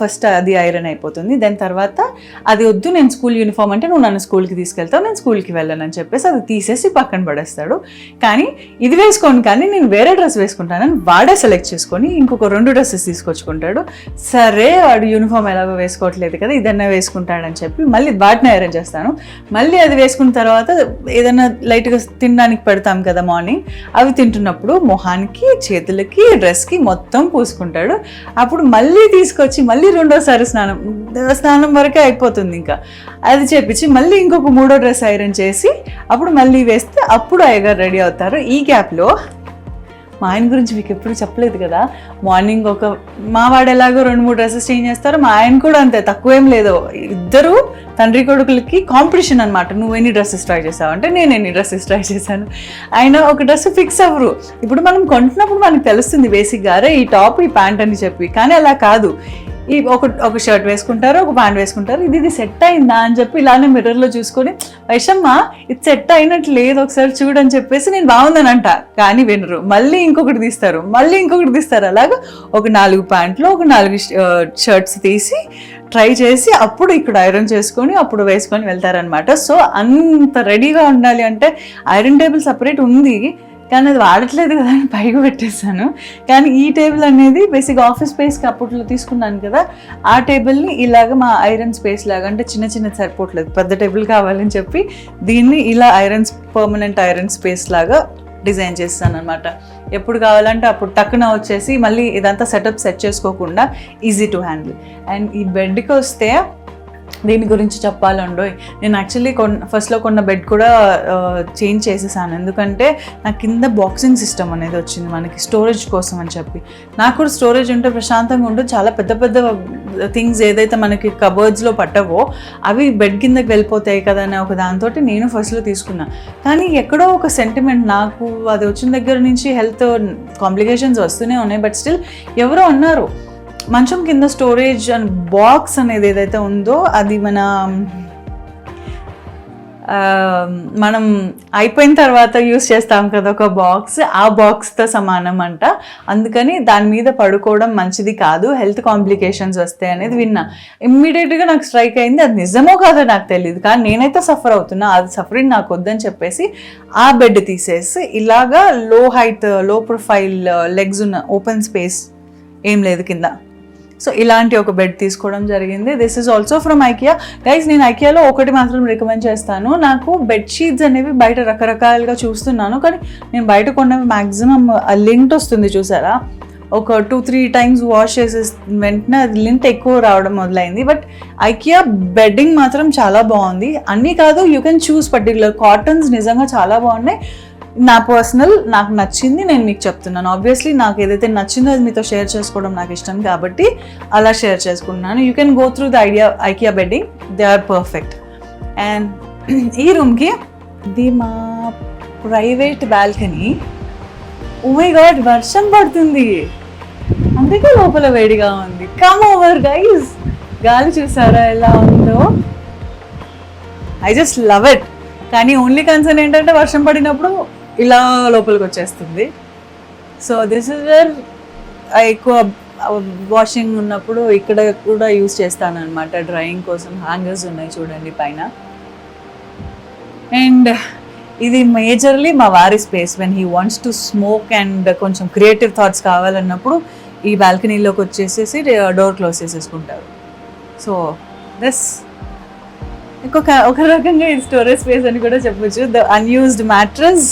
ఫస్ట్ అది ఐరన్ అయిపోతుంది. దాని తర్వాత అది వద్దు, నేను స్కూల్ యూనిఫామ్ అంటే నువ్వు నన్ను స్కూల్కి తీసుకెళ్తావు, నేను స్కూల్కి వెళ్ళను అని చెప్పేసి అది తీసేసి పక్కన పడేస్తాడు. కానీ ఇది వేసుకోను, కానీ నేను వేరే డ్రెస్ వేసుకుంటానని వాడే సెలెక్ట్ చేసుకొని ఇంకొక 2 డ్రెస్సెస్ తీసుకొచ్చుకుంటాడు. సరే వాడు యూనిఫామ్ ఎలాగో వేసుకోవట్లేదు కదా, ఇదన్నా వేసుకుంటాడని చెప్పి మళ్ళీ వాటిని ఐరన్ చేస్తాను. మళ్ళీ అది వేసుకున్న తర్వాత ఏదైనా లైట్గా తినడానికి పెడతాం కదా మార్నింగ్, అవి తింటున్నప్పుడు మొహానికి, చేతులకి, డ్రెస్కి మొత్తం పూసుకుంటాడు. అప్పుడు మళ్ళీ తీసుకొచ్చి మళ్ళీ రెండోసారి స్నానం వరకే అయిపోతుంది. ఇంకా అది చేపించి మళ్ళీ ఇంకొక 3వ డ్రెస్ ఐరన్ చేసి అప్పుడు మళ్ళీ వేస్తే అప్పుడు అయ్యగారు రెడీ అవుతారు. ఈ గ్యాప్లో మా ఆయన గురించి మీకు ఎప్పుడు చెప్పలేదు కదా, మార్నింగ్ మా వాడు ఎలాగో 2-3 డ్రెస్సెస్ చేంజ్ చేస్తారు, మా ఆయన కూడా అంతే, తక్కువేం లేదు. ఇద్దరు తండ్రి కొడుకులకి కాంపిటీషన్ అనమాట. నువ్వు ఎన్ని డ్రెస్సెస్ ట్రై చేసావు అంటే నేను ఎన్ని డ్రెస్సెస్ ట్రై చేశాను. ఆయన ఒక డ్రెస్ ఫిక్స్ అవ్వరు. ఇప్పుడు మనం కొంటున్నప్పుడు మనకు తెలుస్తుంది బేసిక్గా, అరే ఈ టాప్, ఈ ప్యాంట్ అని చెప్పి. కానీ అలా కాదు, ఈ ఒక షర్ట్ వేసుకుంటారు, ఒక ప్యాంట్ వేసుకుంటారు, ఇది సెట్ అయిందా అని చెప్పి ఇలానే మిర్రర్లో చూసుకొని వైషమ్మ ఇది సెట్ అయినట్టు లేదు ఒకసారి చూడని చెప్పేసి నేను బాగుందని అంట, కానీ వినరు. మళ్ళీ ఇంకొకటి తీస్తారు, అలాగా ఒక 4 ప్యాంట్లు, ఒక 4 షర్ట్స్ తీసి ట్రై చేసి అప్పుడు ఇక్కడ ఐరన్ చేసుకొని అప్పుడు వేసుకొని వెళ్తారనమాట. సో అంత రెడీగా ఉండాలి అంటే ఐరన్ టేబుల్ సపరేట్ ఉంది, కానీ అది వాడట్లేదు కదా అని పైగా పెట్టేశాను. కానీ ఈ టేబుల్ అనేది బేసిక్ ఆఫీస్ స్పేస్కి అప్పట్లో తీసుకున్నాను కదా, ఆ టేబుల్ని ఇలాగ మా ఐరన్ స్పేస్ లాగా, అంటే చిన్న సరిపోవట్లేదు, పెద్ద టేబుల్ కావాలని చెప్పి దీన్ని ఇలా పర్మనెంట్ ఐరన్ స్పేస్ లాగా డిజైన్ చేస్తాను అనమాట. ఎప్పుడు కావాలంటే అప్పుడు టక్కున వచ్చేసి మళ్ళీ ఇదంతా సెట్ చేసుకోకుండా ఈజీ టు హ్యాండిల్. అండ్ ఈ బెడ్కి వస్తే దీని గురించి చెప్పాలండో, నేను యాక్చువల్లీ ఫస్ట్లో కొన్న బెడ్ కూడా చేంజ్ చేసేసాను, ఎందుకంటే నాకు కింద బాక్సింగ్ సిస్టమ్ అనేది వచ్చింది మనకి స్టోరేజ్ కోసం అని చెప్పి. నాకు కూడా స్టోరేజ్ ఉంటే ప్రశాంతంగా ఉంటే చాలా పెద్ద థింగ్స్ ఏదైతే మనకి కబర్డ్స్లో పట్టవో అవి బెడ్ కిందకి వెళ్ళిపోతాయి కదా అని ఒక దాంతో నేను ఫస్ట్లో తీసుకున్నాను. కానీ ఎక్కడో ఒక సెంటిమెంట్, నాకు అది వచ్చిన దగ్గర నుంచి హెల్త్ కాంప్లికేషన్స్ వస్తూనే ఉన్నాయి, బట్ స్టిల్ ఎవరో అన్నారు మంచం కింద స్టోరేజ్ అండ్ బాక్స్ అనేది ఏదైతే ఉందో అది మనం అయిపోయిన తర్వాత యూస్ చేస్తాం కదా ఒక బాక్స్, ఆ బాక్స్తో సమానం అంట. అందుకని దాని మీద పడుకోవడం మంచిది కాదు, హెల్త్ కాంప్లికేషన్స్ వస్తాయి అనేది విన్నా. ఇమ్మీడియట్గా నాకు స్ట్రైక్ అయింది, అది నిజమో కాదో నాకు తెలియదు, కానీ నేనైతే సఫర్ అవుతున్నా, అది సఫరింగ్ నాకు వద్దని చెప్పేసి ఆ బెడ్ తీసేసి ఇలాగా లో ప్రొఫైల్ లెగ్స్ ఉన్న ఓపెన్ స్పేస్ ఏం లేదు కింద, సో ఇలాంటి ఒక బెడ్ తీసుకోవడం జరిగింది. This is also from IKEA. Guys, నేను ఐకియాలో ఒకటి మాత్రం రికమెండ్ చేస్తాను. నాకు బెడ్షీట్స్ అనేవి బయట రకరకాలుగా చూస్తున్నాను, కానీ నేను బయట కొన్నవి మ్యాక్సిమం లింట్ వస్తుంది చూసారా, ఒక 2-3 టైమ్స్ వాష్ చేసే వెంటనే అది లింట్ ఎక్కువ రావడం మొదలైంది. బట్ ఐకియా బెడ్డింగ్ మాత్రం చాలా బాగుంది. అన్నీ కాదు, you can choose particular cottons నిజంగా చాలా బాగున్నాయి. నాకు నచ్చింది, నేను మీకు చెప్తున్నాను. ఆబ్వియస్లీ నాకు ఏదైతే నచ్చిందో అది మీతో షేర్ చేసుకోవడం నాకు ఇష్టం కాబట్టి అలా షేర్ చేసుకుంటున్నాను. You can go through the IKEA bedding, they are perfect. And ఈ రూమ్కి ఇది మా private balcony. Oh my God, వర్షం పడుతుంది, అందుకే లోపల వేడిగా ఉంది. కమ్ ఓవర్ గైస్, గాలి చూసారా ఎలా ఉందో, ఐ జస్ట్ లవ్ ఇట్. కానీ ఓన్లీ కన్సర్న్ ఏంటంటే వర్షం పడినప్పుడు ఇలా లోపలికి వచ్చేస్తుంది. సో దిస్ ఇస్ వేర్ ఎక్కువ వాషింగ్ ఉన్నప్పుడు ఇక్కడ కూడా యూస్ చేస్తాను అనమాట, డ్రైయింగ్ కోసం. హ్యాంగర్స్ ఉన్నాయి చూడండి పైన. అండ్ ఇది మేజర్లీ మా వారి space. When he wants to smoke and కొంచెం క్రియేటివ్ థాట్స్ కావాలన్నప్పుడు ఈ బాల్కనీలోకి వచ్చేసేసి డోర్ క్లోజ్ చేసేసుకుంటారు. సో దిస్ ఒక రకంగా ఇది స్టోరేజ్ స్పేస్ అని కూడా చెప్పొచ్చు. ద అన్యూజ్డ్ మ్యాట్రస్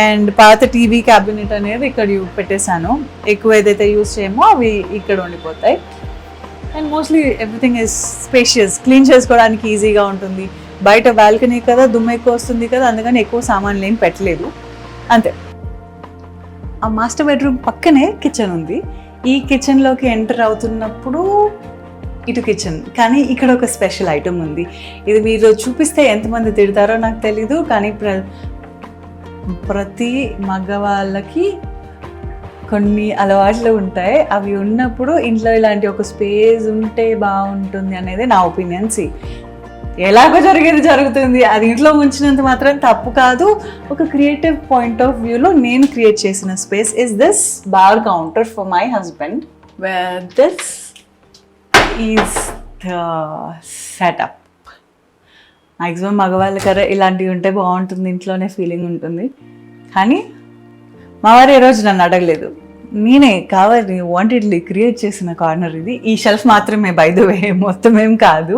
అండ్ పాత టీవీ క్యాబినెట్ అనేది ఇక్కడ పెట్టేశాను. ఎక్కువ ఏదైతే యూజ్ చేయమో అవి ఇక్కడ ఉండిపోతాయి. And mostly everything is spacious, clean చేసుకోవడానికి ఈజీగా ఉంటుంది. బయట బాల్కనీ కదా, దుమ్ము ఎక్కువ వస్తుంది కదా, అందుకని ఎక్కువ సామాన్లు ఏం పెట్టలేదు, అంతే. ఆ మాస్టర్ బెడ్రూమ్ పక్కనే కిచెన్ ఉంది. ఈ కిచెన్లోకి ఎంటర్ అవుతున్నప్పుడు ఇటు కిచెన్, కానీ ఇక్కడ ఒక స్పెషల్ ఐటమ్ ఉంది. ఇది మీరు చూపిస్తే ఎంతమంది తిడతారో నాకు తెలీదు, కానీ ప్రతి మగవాళ్ళకి కొన్ని అలవాట్లు ఉంటాయి. అవి ఉన్నప్పుడు ఇంట్లో ఇలాంటి ఒక స్పేస్ ఉంటే బాగుంటుంది అనేది నా ఒపీనియన్. ఎలాగో జరుగుతుంది, అది ఇంట్లో ఉంచినంత మాత్రం తప్పు కాదు. ఒక క్రియేటివ్ పాయింట్ ఆఫ్ వ్యూలో నేను క్రియేట్ చేసిన space is this bar counter for my husband, where this is the setup. Maximum మగవాళ్ళ కరే ఇలాంటివి ఉంటే బాగుంటుంది, ఇంట్లోనే ఫీలింగ్ ఉంటుంది. కానీ మా వారు ఏ రోజు నన్ను అడగలేదు, నేనే కావాలి వాంటెడ్లీ క్రియేట్ చేసిన కార్నర్ ఇది. ఈ షెల్ఫ్ మాత్రమే, బై ద వే, మొత్తం ఏం కాదు.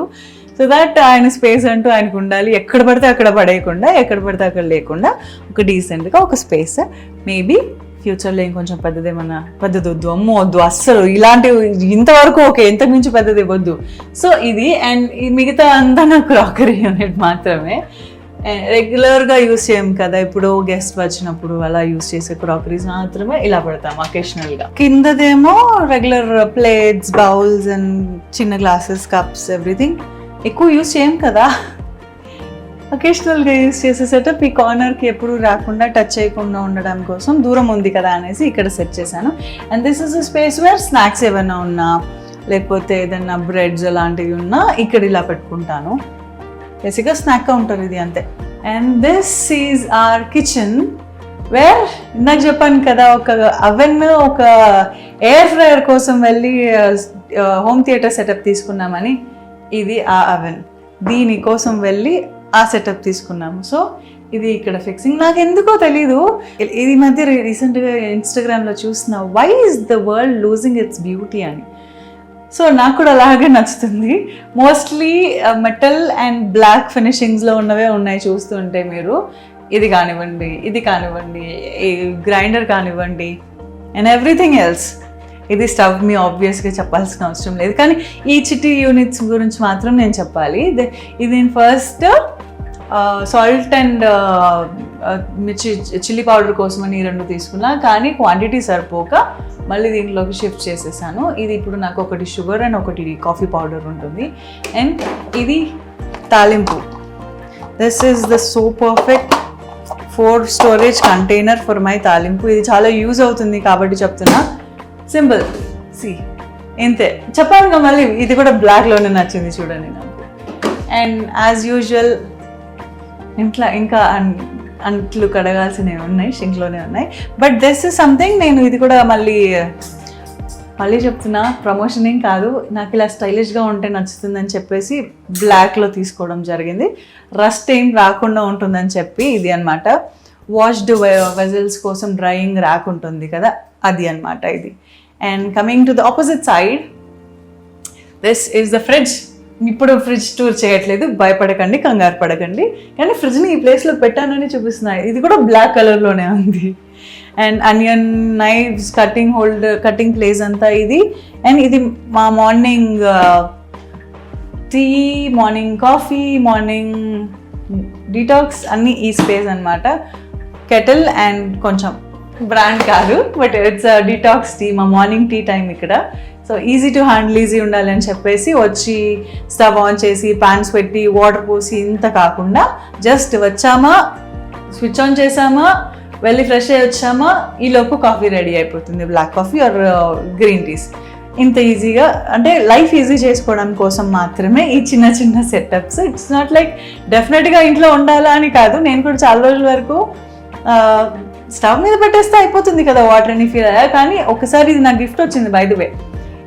సో దట్ ఆయన స్పేస్ అంటూ ఆయనకు ఉండాలి, ఎక్కడ పడితే అక్కడ పడేయకుండా, ఎక్కడ పడితే అక్కడ లేకుండా ఒక డీసెంట్గా ఒక స్పేస్. మేబీ ఫ్యూచర్లో ఇంకొంచెం పెద్దదొద్దు, అమ్మో వద్దు అస్సలు, ఇలాంటివి ఇంతవరకు ఓకే, ఇంతకు మించి పెద్దది వద్దు. సో ఇది, అండ్ ఈ మిగతా అంతా నా క్రాకరీ యూనిట్ మాత్రమే. రెగ్యులర్గా యూస్ చేయం కదా, ఇప్పుడు గెస్ట్ వచ్చినప్పుడు అలా యూస్ చేసే క్రాకరీస్ మాత్రమే ఇలా పెడతాం అకేషనల్గా. కిందదేమో రెగ్యులర్ ప్లేట్స్, బౌల్స్ అండ్ చిన్న గ్లాసెస్, కప్స్, ఎవ్రీథింగ్. ఎక్కువ యూస్ చేయం కదా, అకేషనల్గా యూస్ చేసే సెటప్. ఈ కార్నర్కి ఎప్పుడు రాకుండా, టచ్ చేయకుండా ఉండడం కోసం, దూరం ఉంది కదా అనేసి ఇక్కడ సెట్ చేశాను. And this is a space where snacks ఏమైనా ఉన్నా, లేకపోతే ఏదైనా బ్రెడ్స్ అలాంటివి ఉన్నా ఇక్కడ ఇలా పెట్టుకుంటాను. బేసిక్గా స్నాక్ కౌంటర్ ఇది అంతే. And this is our kitchen where ఇందాక చెప్పాను కదా ఒక అవెన్, ఒక ఎయిర్ ఫ్రైయర్ కోసం వెళ్ళి హోమ్ థియేటర్ సెటప్ తీసుకున్నామని. ఇది ఆ అవెన్, దీనికోసం వెళ్ళి ఆ సెటప్ తీసుకున్నాము. సో ఇది ఇక్కడ ఫిక్సింగ్. నాకు ఎందుకో తెలీదు, ఇది మధ్య రీసెంట్గా ఇన్స్టాగ్రామ్లో చూసిన why is the world losing its beauty అని. సో నాకు కూడా అలాగే నచ్చుతుంది. మోస్ట్లీ మెటల్ అండ్ బ్లాక్ ఫినిషింగ్స్లో ఉన్నవే ఉన్నాయి చూస్తుంటే మీరు. ఇది కానివ్వండి, ఇది కానివ్వండి, గ్రైండర్ కానివ్వండి అండ్ ఎవ్రీథింగ్ ఎల్స్. ఇది స్టవ్ మీ ఆబ్వియస్గా చెప్పాల్సిన అవసరం లేదు, కానీ ఈ చిట్టి యూనిట్స్ గురించి మాత్రం నేను చెప్పాలి. ఇది నేను ఫస్ట్ సాల్ట్ అండ్ మిర్చి చిల్లీ పౌడర్ కోసమని ఈ 2 తీసుకున్నా, కానీ క్వాంటిటీ సరిపోక మళ్ళీ దీంట్లోకి షిఫ్ట్ చేసేసాను. ఇది ఇప్పుడు నాకు ఒకటి షుగర్ అండ్ ఒకటి కాఫీ పౌడర్ ఉంటుంది. అండ్ ఇది తాలింపు. This is the so perfect 4 storage container for my తాలింపు. ఇది చాలా యూజ్ అవుతుంది కాబట్టి చెప్తున్నా. సింపుల్, సి ఇంతే చెప్పాను. మళ్ళీ ఇది కూడా బ్లాక్లోనే నచ్చింది చూడండి నాకు. అండ్ యాజ్ యూజువల్ ఇంట్లో ఇంకా అంట్లు కడగాల్సినవి ఉన్నాయి, షింక్లోనే ఉన్నాయి. బట్ దిస్ ఇస్ సంథింగ్, నేను ఇది కూడా మళ్ళీ చెప్తున్నా, ప్రమోషన్ ఏం కాదు, నాకు ఇలా స్టైలిష్గా ఉంటే నచ్చుతుందని చెప్పేసి బ్లాక్లో తీసుకోవడం జరిగింది. రస్ట్ ఏం రాకుండా ఉంటుందని చెప్పి ఇది అనమాట. వాష్డ్ వెజల్స్ కోసం డ్రైయింగ్ ర్యాక్ ఉంటుంది కదా, అది అనమాట ఇది. And coming to the opposite side, this is the fridge. ఇప్పుడు ఫ్రిడ్జ్ టూర్ చేయట్లేదు, భయపడకండి, కంగారు పడకండి, కానీ ఫ్రిడ్జ్ని ఈ ప్లేస్లో పెట్టానని చూపిస్తున్నాయి. ఇది కూడా బ్లాక్ కలర్లోనే ఉంది. And onion knives, cutting place అంతా ఇది. అండ్ ఇది మా morning tea, morning coffee, morning detox అన్నీ ఈ స్పేస్ అనమాట. కెటిల్ అండ్ కొంచెం బ్రాండ్ కాదు, బట్ ఇట్స్ డీటాక్స్ టీ, మా మార్నింగ్ టీ టైం ఇక్కడ. So easy to handle, easy ఉండాలి అని చెప్పేసి వచ్చి స్టవ్ ఆన్ చేసి ప్యాన్స్ పెట్టి వాటర్ పోసి ఇంత కాకుండా జస్ట్ వచ్చామా, స్విచ్ ఆన్ చేసామా, వెళ్ళి ఫ్రెష్ అయ్యి వచ్చామా, ఈలోపు కాఫీ రెడీ అయిపోతుంది, black coffee or green teas. ఇంత ఈజీగా, అంటే లైఫ్ ఈజీ చేసుకోవడం కోసం మాత్రమే ఈ చిన్న చిన్న సెటప్స్. ఇట్స్ నాట్ లైక్ డెఫినెట్గా ఇంట్లో ఉండాలా అని కాదు. నేను కూడా చాలా రోజుల వరకు స్టవ్ మీద పెట్టేస్తే అయిపోతుంది కదా వాటర్ అని ఫీల్ అయ్యా, కానీ ఒకసారి ఇది నాకు గిఫ్ట్ వచ్చింది. బై ద వే,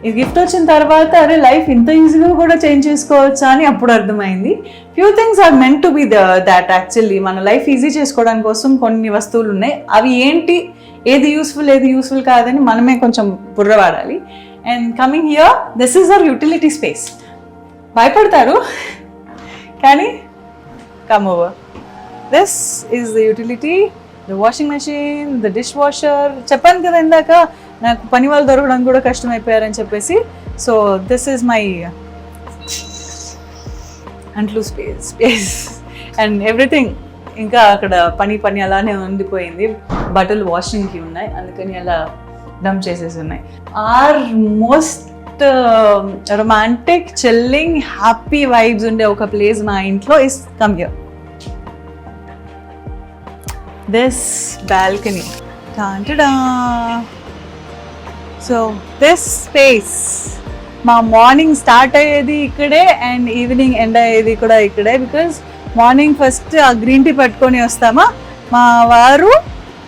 ఇది గిఫ్ట్ వచ్చిన తర్వాత అరే లైఫ్ ఇంత ఈజీగా కూడా చేంజ్ చేసుకోవచ్చా అని అప్పుడు అర్థమైంది. Few things are meant to be that. Actually మన లైఫ్ ఈజీ చేసుకోవడానికి కోసం కొన్ని వస్తువులు ఉన్నాయి, అవి ఏంటి, ఏది యూస్ఫుల్ కాదని మనమే కొంచెం బుర్ర వాడాలి. And coming here, this is our utility space. భయపడతారు కానీ come over. This is the utility, the washing machine, the dish washer. చెప్పాను కదా ఇందాక నాకు పని వాళ్ళు దొరకడం కూడా కష్టమైపోయారని చెప్పేసి. సో దిస్ ఈజ్ మై అంట్లు స్పేస్ అండ్ ఎవ్రీథింగ్. ఇంకా అక్కడ పని అలానే ఉండిపోయింది, బట్టలు వాషింగ్కి ఉన్నాయి, అందుకని అలా డంప్ చేసేసి ఉన్నాయి. Our most romantic, chilling, happy vibes ఉండే ఒక ప్లేస్ మా ఇంట్లో is come here. This balcony. So this space, మా మార్నింగ్ స్టార్ట్ అయ్యేది ఇక్కడే అండ్ ఈవినింగ్ ఎండ్ అయ్యేది కూడా ఇక్కడే. బికాజ్ మార్నింగ్ ఫస్ట్ ఆ గ్రీన్ టీ పట్టుకొని వస్తామా, మా వారు,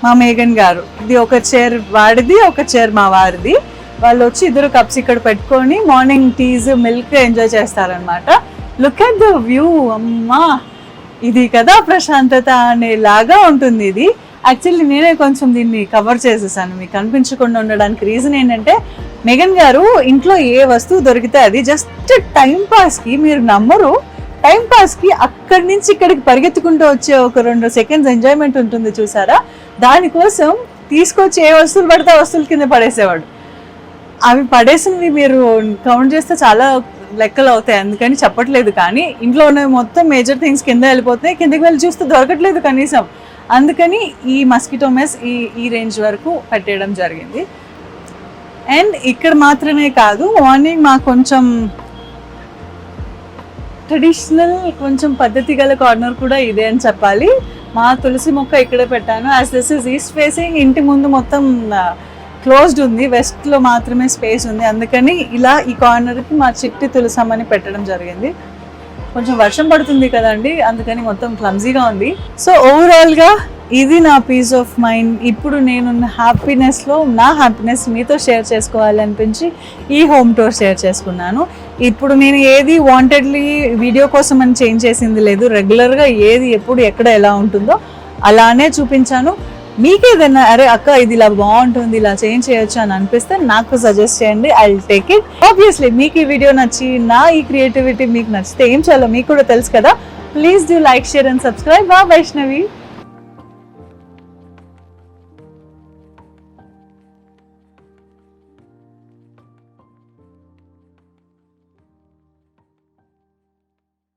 మా మేఘన్ గారు, ఇది ఒక చైర్ వాడిది, ఒక చైర్ మా వారిది, వాళ్ళు వచ్చి 2 కప్స్ ఇక్కడ పెట్టుకొని మార్నింగ్ టీస్, మిల్క్ ఎంజాయ్ చేస్తారనమాట. లుక్ ఎట్ ద వ్యూ, అమ్మా ఇది కదా ప్రశాంతత అనేలాగా ఉంటుంది ఇది. యాక్చువల్లీ నేనే కొంచెం దీన్ని కవర్ చేసేసాను మీకు కనిపించకుండా ఉండడానికి. రీజన్ ఏంటంటే మేఘన్ గారు ఇంట్లో ఏ వస్తువు దొరికితే అది జస్ట్ టైంపాస్కి, మీరు నమ్మరు, టైంపాస్కి అక్కడి నుంచి ఇక్కడికి పరిగెత్తుకుంటూ వచ్చే ఒక 2 సెకండ్స్ ఎంజాయ్మెంట్ ఉంటుంది చూసారా, దానికోసం తీసుకొచ్చి ఏ వస్తువులు పడితే ఆ వస్తువుల కింద పడేసేవాడు. అవి పడేసినవి మీరు కౌంట్ చేస్తే చాలా లెక్కలు అవుతాయి, అందుకని చెప్పట్లేదు. కానీ ఇంట్లో ఉన్నవి మొత్తం మేజర్ థింగ్స్ కింద వెళ్ళిపోతున్నాయి, కిందకి వెళ్ళి చూస్తే దొరకట్లేదు కనీసం. అందుకని ఈ మస్కిటో మెస్ ఈ రేంజ్ వరకు పెట్టేయడం జరిగింది. అండ్ ఇక్కడ మాత్రమే కాదు, మార్నింగ్ మాకు కొంచెం ట్రెడిషనల్, కొంచెం పద్ధతి గల కార్నర్ కూడా ఇదే అని చెప్పాలి. మా తులసి మొక్క ఇక్కడే పెట్టాను. As this is east facing, ఇంటి ముందు మొత్తం క్లోజ్డ్ ఉంది, వెస్ట్లో మాత్రమే స్పేస్ ఉంది. అందుకని ఇలా ఈ కార్నర్కి మా చిట్టి తులసమ్మని పెట్టడం జరిగింది. కొంచెం వర్షం పడుతుంది కదండి, అందుకని మొత్తం క్లమ్జీగా ఉంది. సో ఓవరాల్గా ఇది నా పీస్ ఆఫ్ మైండ్. ఇప్పుడు నేనున్న హ్యాపీనెస్లో నా హ్యాపీనెస్ మీతో షేర్ చేసుకోవాలి అనిపించి ఈ హోమ్ టూర్ షేర్ చేసుకున్నాను. ఇప్పుడు నేను ఏది వాంటెడ్లీ వీడియో కోసం అని చేంజ్ చేసింది లేదు. రెగ్యులర్గా ఏది ఎప్పుడు ఎక్కడ ఎలా ఉంటుందో అలానే చూపించాను. మీకు ఏదైనా అరే అక్క ఇది ఇలా బాగుంటుంది, ఇలా చేంజ్ చేయొచ్చు అని అనిపిస్తే నాకు సజెస్ట్ చేయండి, I will take it. Obviously మీకు ఈ వీడియో నచ్చి నా ఈ క్రియేటివిటీ మీకు నచ్చితే ఏం చేయాలో మీకు కూడా తెలుసు కదా. Please do like, share and subscribe. Vaishnavi.